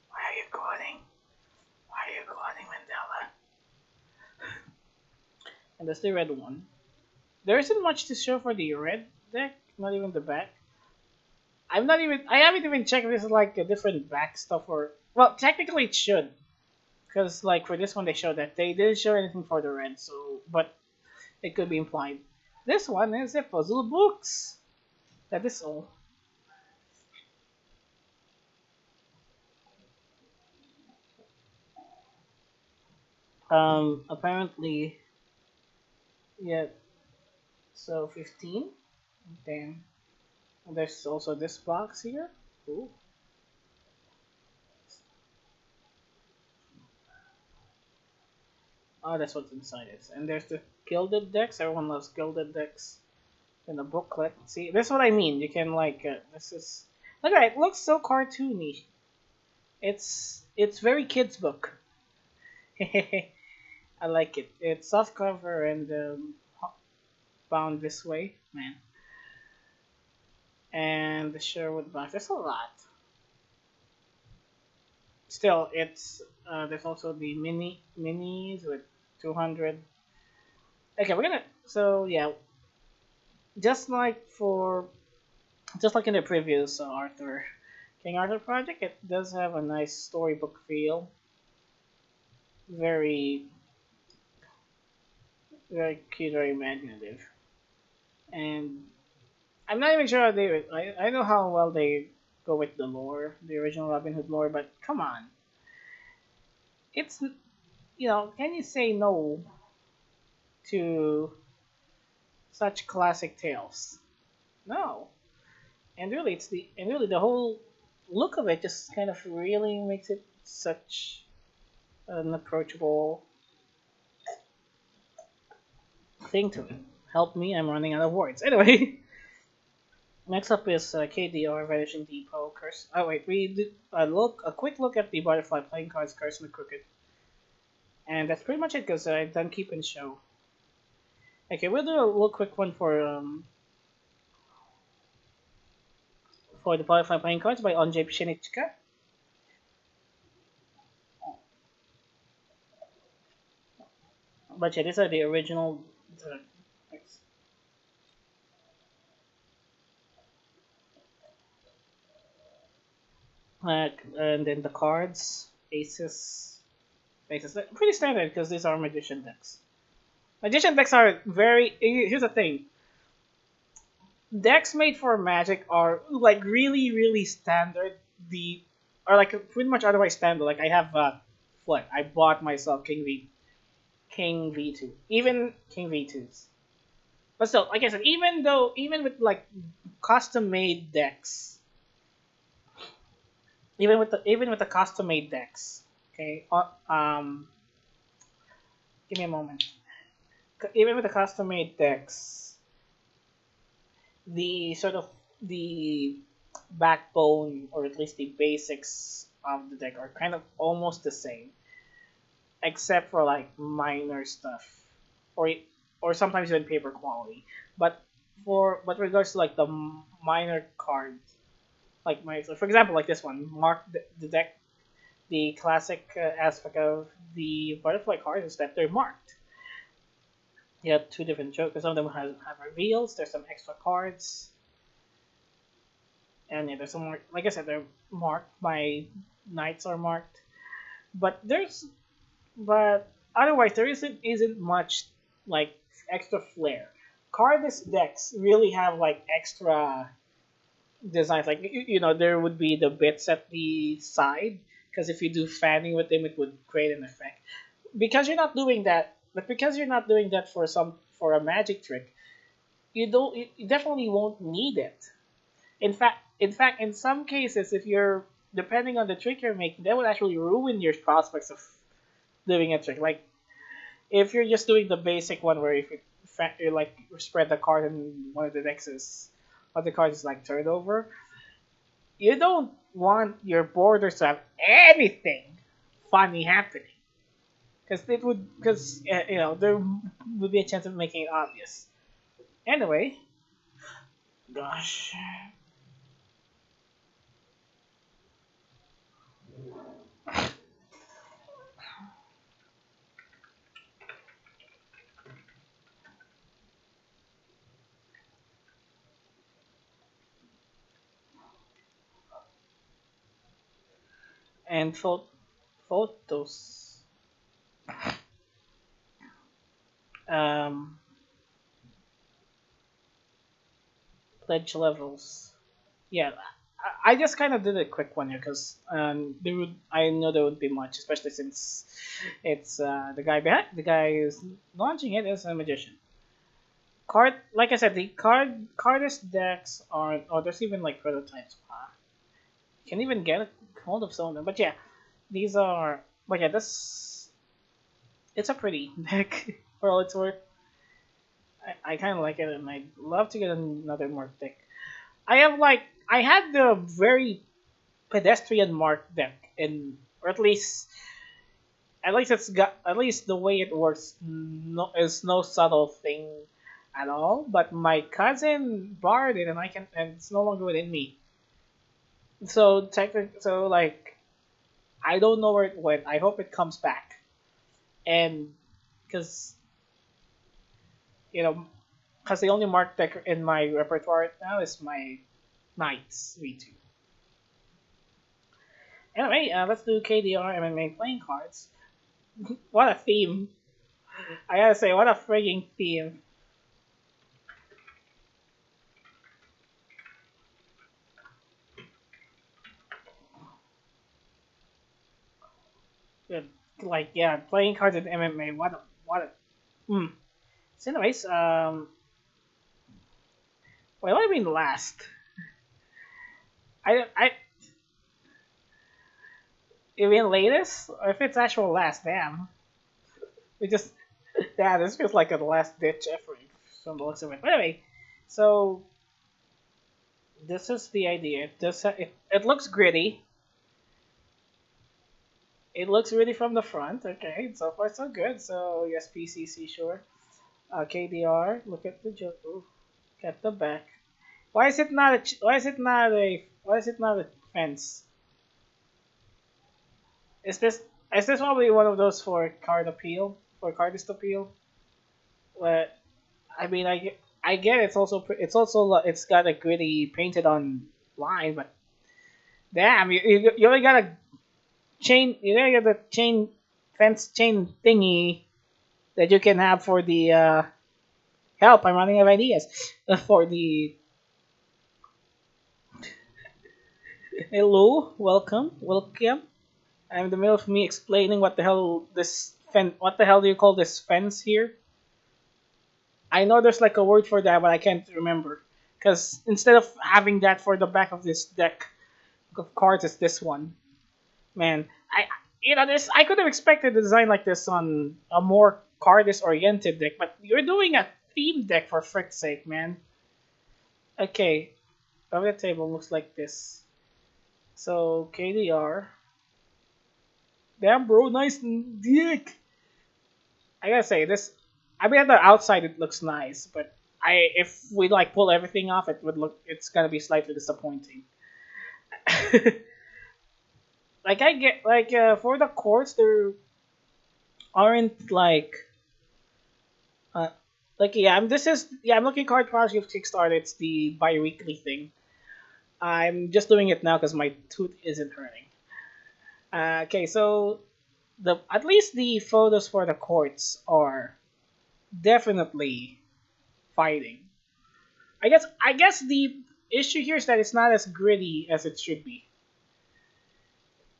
Why are you calling? Why are you calling, Mandela? And that's the red one. There isn't much to show for the red deck. Not even the back. I haven't even checked if this is like a different back stuff or. Well, technically it should. Because like for this one they showed that they didn't show anything for the red, so but it could be implied. This one is a puzzle books. That is all. Apparently, yeah. So 15. Then there's also this box here. Ooh. Oh, that's what's inside it. And there's the gilded decks. Everyone loves gilded decks. In the booklet. See, that's what I mean. You can like this is look at it. It looks so cartoony. It's very kids book. I like it. It's soft cover and bound this way, man. And the Sherwood box. There's a lot. Still, it's there's also the minis with 200. Okay, we're gonna. So yeah, just like for just like in the previous Arthur King Arthur project, it does have a nice storybook feel. Very very cute, very imaginative, and I'm not even sure how they. I know how well they go with the lore, the original Robin Hood lore, but come on, it's can you say no to such classic tales? No, and really the whole look of it just kind of really makes it such an approachable thing to it. Help me, I'm running out of words. Anyway, next up is KDR Vanishing Depot Curse. Oh wait, we did a quick look at the butterfly playing cards Curse and the Crooked, and that's pretty much it because I done keep and show. Okay, we'll do a little quick one for the butterfly playing cards by Andrzej Pszeniczka. But yeah, these are the original. Uh, and then the cards, aces, faces. Pretty standard because these are magician decks. Magician decks are very. Here's the thing. Decks made for Magic are like really, really standard. The are like pretty much otherwise standard. Like I have what I bought myself King V2, even King V2s. But still, like I said, even with like custom made decks, even with the custom made decks, okay, give me a moment. Even with the custom made decks, the sort of the backbone or at least the basics of the deck are kind of almost the same, except for like minor stuff, or sometimes even paper quality. But but regards to like the minor cards, like my so for example like this one, mark the deck. The classic aspect of the butterfly cards is that they're marked. You have two different jokers. Some of them have reveals. There's some extra cards. And yeah, there's some more. Like I said, they're marked. My knights are marked, but but otherwise there isn't much like extra flair. Cardless decks really have like extra designs. Like there would be the bits at the side because if you do fanning with them, it would create an effect. Because you're not doing that, but because you're not doing that for a magic trick, you definitely won't need it. In fact, in some cases, if you're depending on the trick you're making, that would actually ruin your prospects of doing a trick. Like if you're just doing the basic one where if you like spread the card and one of the cards is like turned over, you don't want your borders to have anything funny happening because there would be a chance of making it obvious. Anyway, gosh, and photos, um, pledge levels. Yeah, I just kind of did a quick one here because I know there would be much, especially since it's the guy who's launching it is a magician. Like I said, the cardist decks aren't. Oh, there's even like prototypes. Can't even get a hold of some of them. But yeah, these are. But yeah, this it's a pretty deck for all it's worth. I kind of like it, and I'd love to get another more deck. I had the very pedestrian mark deck, and or at least it's got at least the way it works is no subtle thing at all. But my cousin borrowed it, and it's no longer within me. So like I don't know where it went. I hope it comes back, and because you know, because the only mark deck in my repertoire right now is my Knights V2. Anyway, let's do KDR MMA playing cards. What a theme! I gotta say, what a frigging theme! Good. Like yeah, playing cards in MMA. What a. So anyways, well, I mean last. I you mean latest, or if it's actual last? Damn, we just yeah, this feels like a last ditch effort from the looks of it. But anyway, so this is the idea. It looks gritty. It looks really from the front. Okay, so far so good. So yes, PCC sure. KDR. Look at the at the back. Why is it not why is it not a fence? Is this probably one of those for cardist appeal? But I mean I get it's got a gritty painted on line, but damn you only got a you only got the chain thingy that you can have for the help. I'm running out of ideas for the hello, welcome. I'm in the middle of me explaining what the hell do you call this fence here? I know there's like a word for that, but I can't remember. Because instead of having that for the back of this deck of cards, it's this one. Man, this I could have expected a design like this on a more cardist oriented deck, but you're doing a theme deck for frick's sake, man. Okay, over the table looks like this. So KDR. Damn, bro, nice dick. I gotta say this. I mean, on the outside it looks nice, but if we like pull everything off, it's gonna be slightly disappointing. Like I get for the courts there aren't uh, like yeah I'm looking card project of Kickstarter. It's the bi-weekly thing. I'm just doing it now because my tooth isn't hurting. Okay, so the at least the photos for the courts are definitely fighting. I guess the issue here is that it's not as gritty as it should be.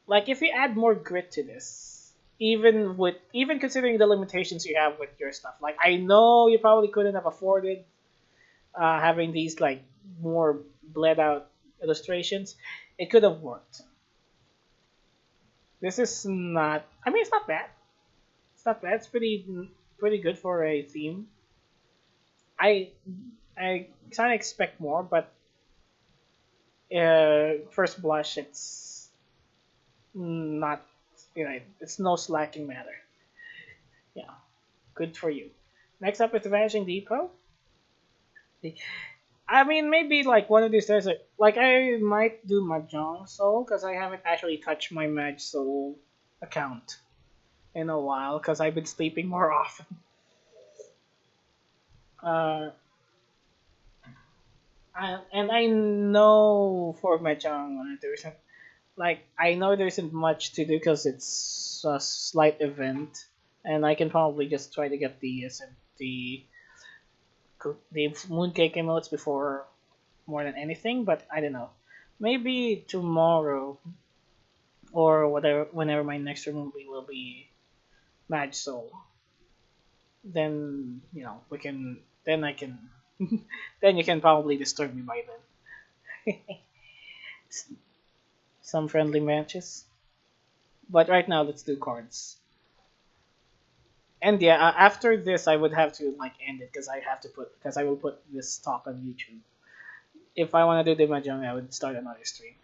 Like if you add more grit to this, even considering the limitations you have with your stuff. Like I know you probably couldn't have afforded having these like more bled out illustrations. It could have worked. This is not. I mean, it's not bad. It's not bad. It's pretty good for a theme. I I kind of expect more, but first blush, it's not. It's no slacking matter. Yeah, good for you. Next up is the Vanishing Depot. I mean, maybe like one of these days, like I might do Mahjong Soul because I haven't actually touched my Maj Soul account in a while because I've been sleeping more often. Uh, and I know for Mahjong there isn't like I know there isn't much to do because it's a slight event, and I can probably just try to get the mooncake emotes before more than anything. But I don't know. Maybe tomorrow or whatever, whenever my next movie will be Mad Soul, then we can. Then I can. Then you can probably disturb me by then. Some friendly matches. But right now, let's do cards. And yeah, after this, I would have to like end it because I will put this talk on YouTube. If I want to do the mahjong, I would start another stream.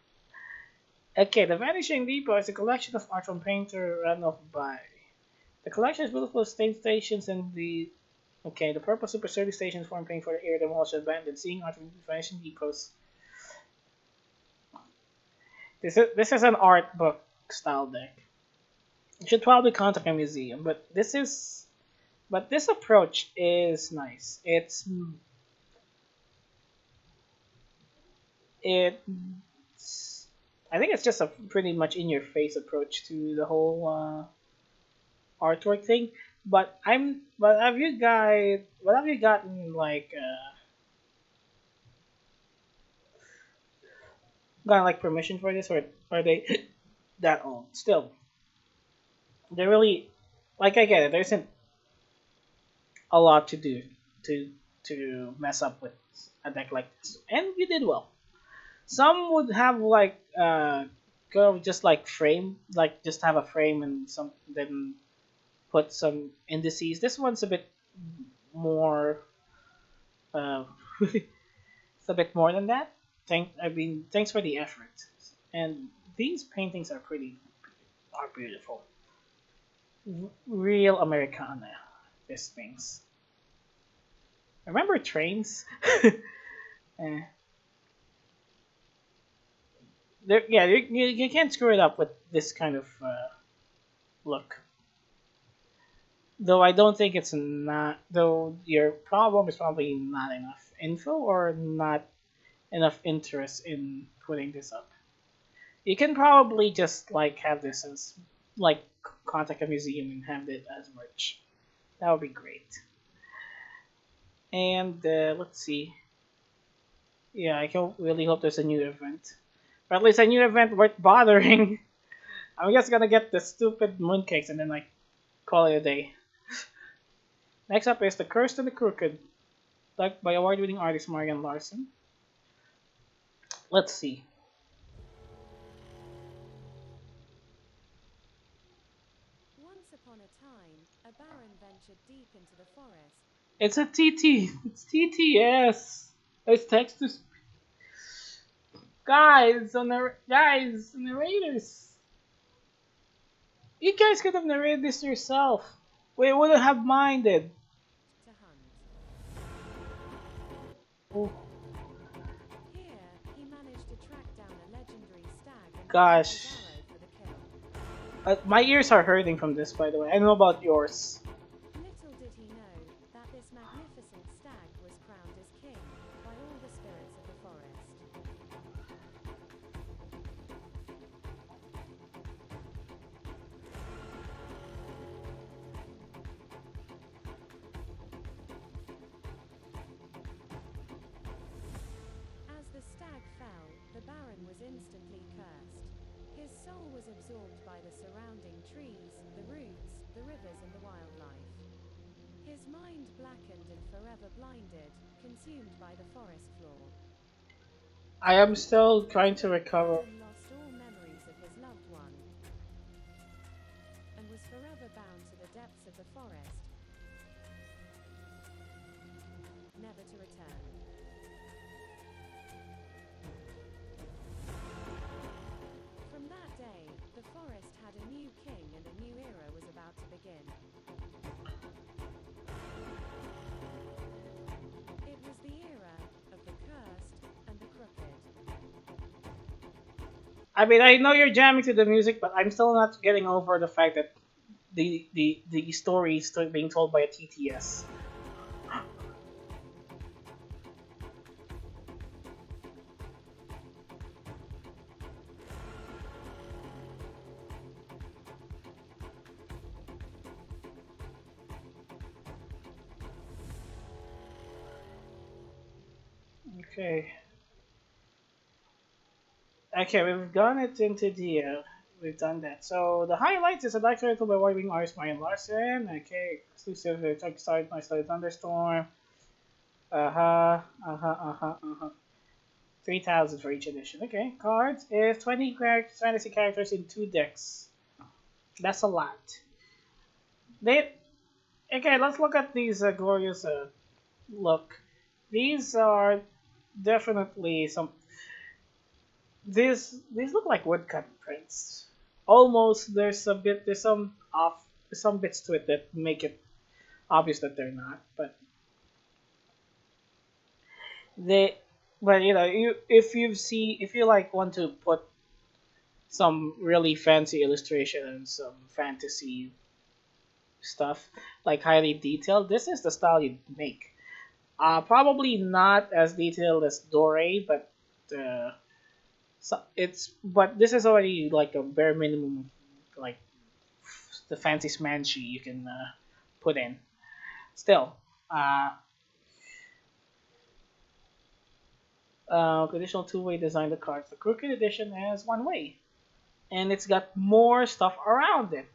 Okay, the Vanishing Depot is a collection of art from painter Randolph by. The collection is built for state stations and the. Okay, the purple super service stations form paying for the air demolished abandoned. Seeing art from Vanishing Depots. This is an art book style deck. You should probably contact a museum, but this approach is nice. It's I think it's just a pretty much in your face approach to the whole artwork thing. But have you guys what have you gotten like gotten like permission for this, or are they that old? Still, they really like I get it. There isn't a lot to do to mess up with a deck like this, and you did well. Some would have like go just like frame, like just have a frame and some then put some indices. This one's a bit more. Uh, it's a bit more than that. Thanks for the effort. And these paintings are beautiful. Real Americana. These things. Remember trains? Eh, yeah, you can't screw it up with this kind of look. Though I don't think it's not. Though your problem is probably not enough info or not enough interest in putting this up. You can probably just like have this as like contact a museum and have it as merch. That would be great. And let's see. Yeah, really hope there's a new event. Or at least a new event worth bothering. I'm just gonna get the stupid mooncakes and then like call it a day. Next up is The Cursed and the Crooked, like by award-winning artist Morgan Larson. Let's see. Once upon a time, a baron ventured deep into the forest. It's a TT. It's TTS. It's text to guys, narrators. You guys could have narrated this yourself. We wouldn't have minded. To hunt. Oh Here, he managed to track down a legendary stag and gosh. use his arrow for the kill. My ears are hurting from this, by the way. I don't know about yours. Little did he know that this magnificent stag was crowned as king by all the spirits of the forest. was absorbed by the surrounding trees, the roots, the rivers and the wildlife. His mind blackened and forever blinded, consumed by the forest floor. I am still trying to recover. Adam lost all memories of his loved one and was forever bound to the depths of the forest, never to return. From that day, the forest had a new king and a new era was about to begin. It was the era of the cursed and the crooked. I mean, I know you're jamming to the music, but I'm still not getting over the fact that the story is still being told by a TTS. Okay. Okay, we've gone it into the we've done that. So the highlights is a documentary by Wiping Artist Brian Larson. Okay, exclusive to Kickstarter, My Study Thunderstorm. Uh huh. 3,000 for each edition. Okay, cards is 20 fantasy characters in 2 decks. That's a lot. They okay. Let's look at these glorious look. These are definitely some. These look like woodcut prints. Almost there's some off some bits to it that make it obvious that they're not, but they but you know you if you like want to put some really fancy illustration and some fantasy stuff like highly detailed, this is the style you'd make. Probably not as detailed as Dore, but uh, but this is already like a bare minimum like the fancy smanchi you can put in. Still, uh, traditional two-way design the cards. The Crooked Edition is one way, and it's got more stuff around it.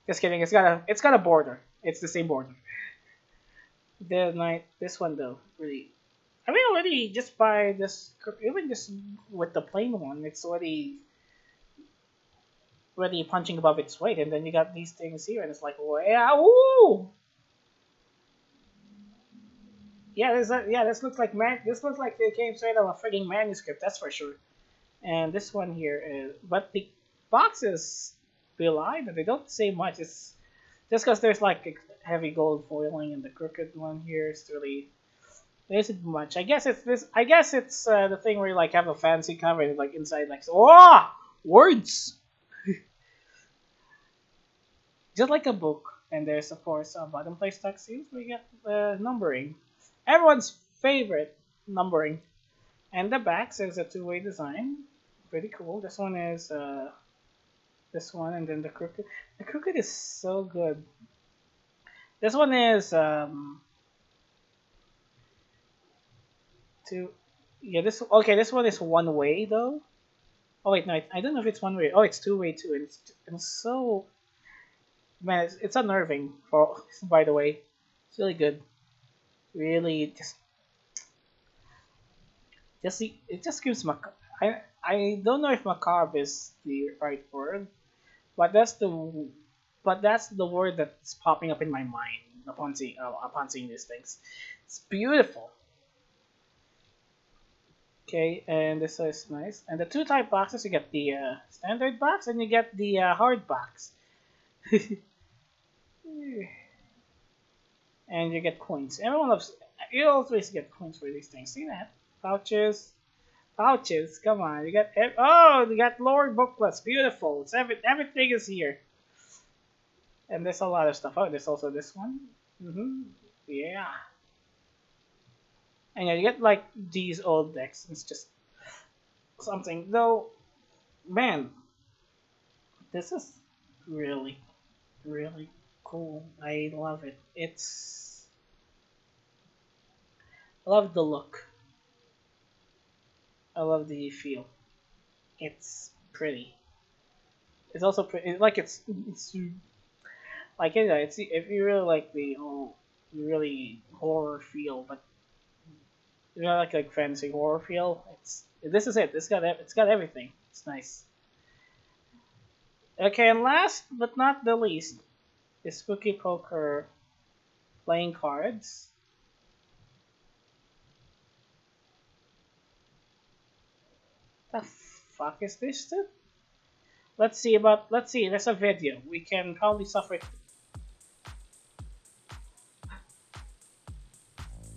Just kidding. It's got a border. It's the same border. The night this one though really. I mean already just by this even just with the plain one, it's already punching above its weight, and then you got these things here, and it's like wow. This looks like they came straight out of a frigging manuscript. That's for sure. And this one here is, but the boxes belie that they don't say much. It's just because there's like heavy gold foiling, and the crooked one here is really there isn't much. I guess it's this. I guess it's the thing where you like have a fancy cover and like inside like oh words, just like a book. And there's of course a bottom place text seals where you get numbering, everyone's favorite numbering. And the backs is a two-way design, pretty cool. This one is this one, and then the crooked. The crooked is so good. This one is two. Yeah, this okay. This one is one way though. Oh wait, no, I don't know if it's one way. Oh, it's two way too, and it's so man, it's unnerving. For by the way, it's really good. Really, just it just gives I don't know if macabre is the right word, but that's the word that's popping up in my mind upon seeing these things. It's beautiful. Okay, and this is nice. And the two type boxes, you get the standard box and you get the hard box. And you get coins. Everyone loves. You always get coins for these things. See that? Pouches, pouches. Come on, you got. Oh, you got lore booklets. Beautiful. Everything is here. And there's a lot of stuff. Oh, there's also this one. Yeah. And yeah, you get like these old decks. It's just something. Though, man, this is really, really cool. I love it. I love the look. I love the feel. It's pretty. It's also like it's like it's if you really like the whole really horror feel, but you know like fantasy horror feel. It's this is it. It's got everything. It's nice. Okay, and last but not the least is Spooky Poker playing cards. The fuck is this? Dude? Let's see. There's a video. We can probably suffer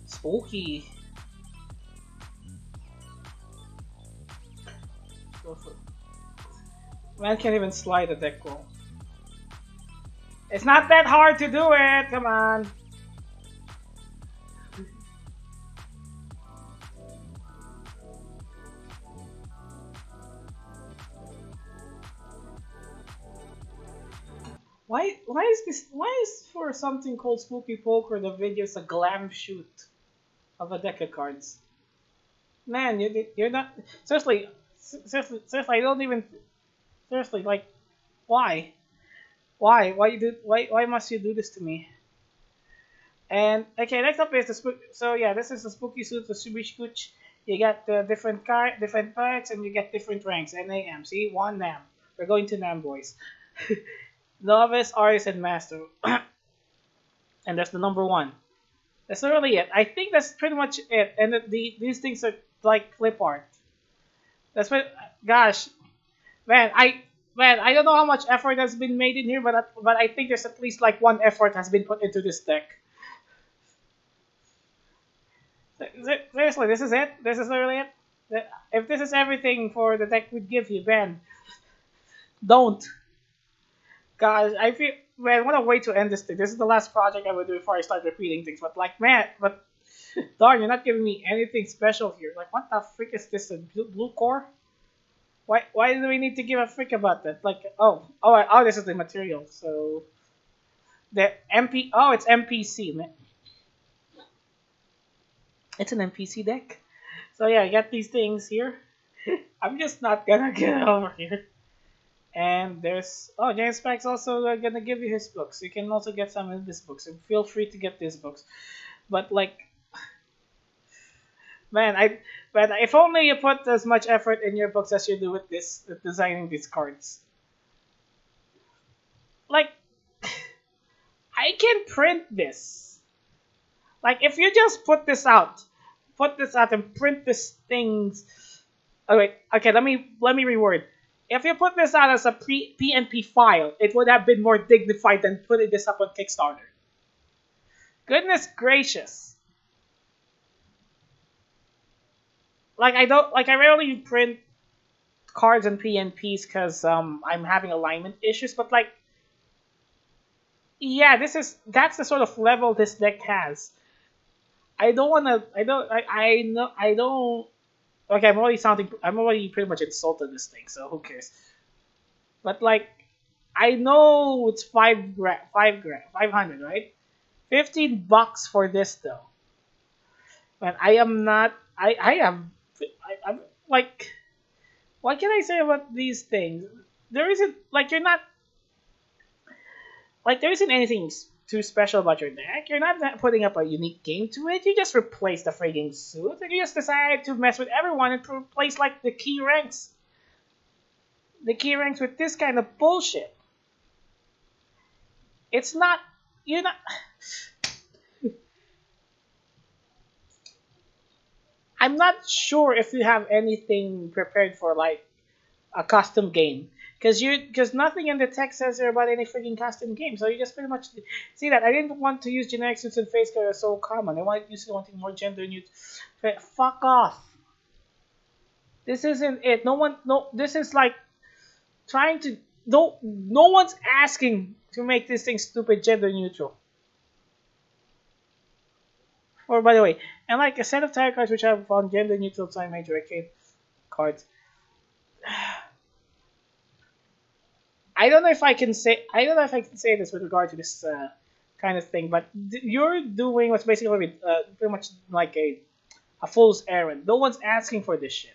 spooky. Man can't even slide a deck roll. It's not that hard to do it. Come on. Why is this? Why is for something called Spooky Poker the video is a glam shoot of a deck of cards? Man, you're not seriously. I don't even seriously like why why must you do this to me? And okay, next up is the spook. So yeah, this is the Spooky Suit of Subish Kuch. You get different packs, and you get different ranks. NAM. See, one NAM. We're going to NAM, boys. Novice, Artist, and Master. And that's the number one. That's literally it. I think that's pretty much it. And these things are like clip art. That's what. Gosh, man, I don't know how much effort has been made in here, but I think there's at least like one effort has been put into this deck. Seriously, this is it. This is literally it. If this is everything for the deck would give you, Ben, don't. Guys, I feel man, what a way to end this thing. This is the last project I will do before I start repeating things. But like, man, but darn, you're not giving me anything special here. Like, what the frick is this? A blue core? Why do we need to give a frick about that? Like, oh, this is the material. So the MP. Oh, it's MPC, man. It's an MPC deck. So yeah, I got these things here. I'm just not gonna get over here. And there's James Pack's also gonna give you his books. You can also get some of his books. So feel free to get these books. But like, man, but if only you put as much effort in your books as you do with this with designing these cards. Like, I can print this. Like, if you just put this out and print this things. Oh wait, okay, let me reword. If you put this out as a PNP file, it would have been more dignified than putting this up on Kickstarter. Goodness gracious. Like I rarely print cards and PNPs because I'm having alignment issues, but like yeah, that's the sort of level this deck has. I don't wanna I know I don't okay, I'm already pretty much insulted this thing, so who cares? But like I know it's 500, right? $15 for this though. And I am not I'm like what can I say about these things? There isn't like you're not like there isn't anything too special about your deck. You're not putting up a unique game to it. You just replace the frigging suit. And you just decide to mess with everyone and replace like the key ranks. The key ranks with this kind of bullshit. It's not. You're not. I'm not sure if you have anything prepared for like a custom game. Because nothing in the text says there about any freaking custom game, so you just pretty much see that. I didn't want to use generic suits and face color so common. I wanted to use something more gender neutral. Fuck off. This isn't it. No. This is like trying to. No one's asking to make this thing stupid gender neutral. Or by the way, and like a set of tarot cards which have found gender neutral sign major arcade cards. I don't know if I can say this with regard to this kind of thing, but you're doing what's basically pretty much like a fool's errand. No one's asking for this shit.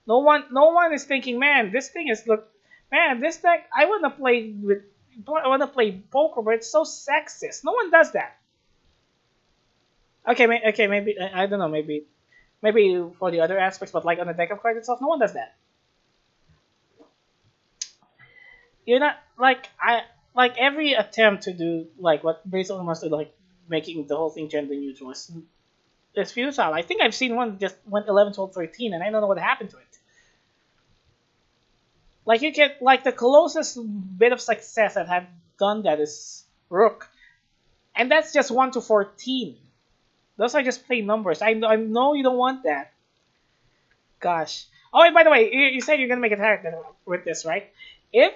No one is thinking, man, this thing is Man, this deck I wanna play with. I wanna play poker, but it's so sexist. No one does that. Okay, okay, maybe I don't know. Maybe for the other aspects, but like on the deck of cards itself, no one does that. You're not like I like every attempt to do like what Basil wants to like making the whole thing gender neutral is futile. I think I've seen one just went 11, 12, 13, and I don't know what happened to it. Like you can like the closest bit of success that have done that is Rook, and that's just 1 to 14. Those are just plain numbers. I know you don't want that. Gosh. Oh, and by the way, you said you're gonna make a attack with this, right? If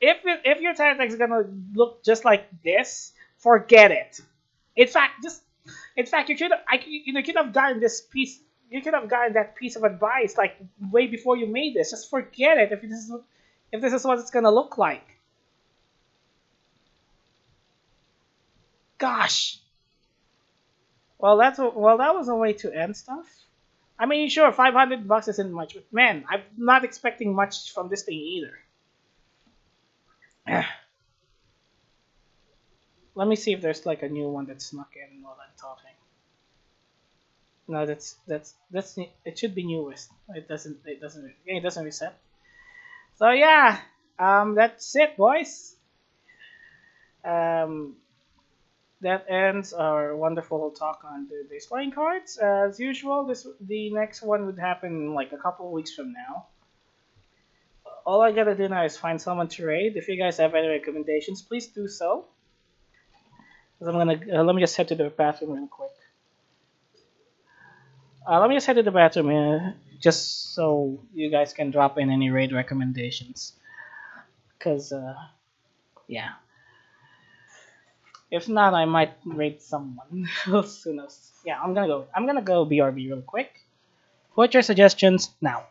if your tactic is gonna look just like this, forget it. In fact, just in fact, you could have gotten this piece. You could have gotten that piece of advice like way before you made this. Just forget it if this is what it's gonna look like. Gosh. Well, that was a way to end stuff. I mean, sure, $500 isn't much, but man, I'm not expecting much from this thing either. Let me see if there's like a new one that snuck in while I'm talking. No, it should be newest. It doesn't reset. So yeah, that's it, boys. Um, that ends our wonderful talk on the playing cards. As usual, the next one would happen like a couple of weeks from now. All I gotta do now is find someone to raid. If you guys have any recommendations, please do so. 'Cause I'm gonna let me just head to the bathroom real quick. Let me just head to the bathroom just so you guys can drop in any raid recommendations. Cause yeah, if not, I might raid someone. Who knows? Yeah, I'm gonna go. I'm gonna go BRB real quick. Put your suggestions now.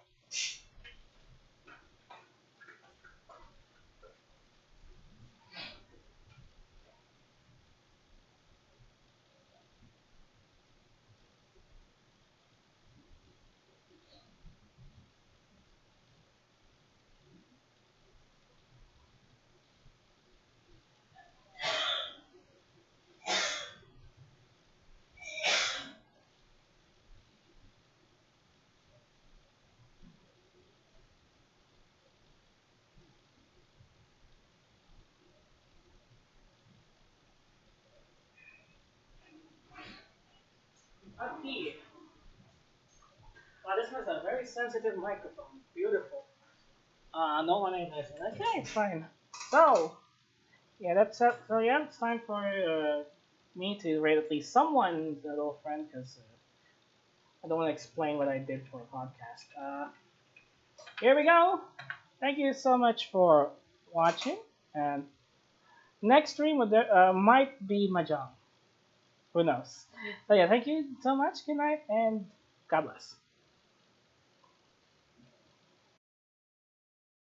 Okay. Wow, this has a very sensitive microphone. Beautiful. No one ain't listening. Okay, it's fine. So, yeah, that's it. So yeah, it's time for me to rate at least someone's little friend because I don't want to explain what I did for a podcast. Here we go. Thank you so much for watching. And next stream might be Mahjong. Who knows? So yeah, thank you so much. Good night and God bless.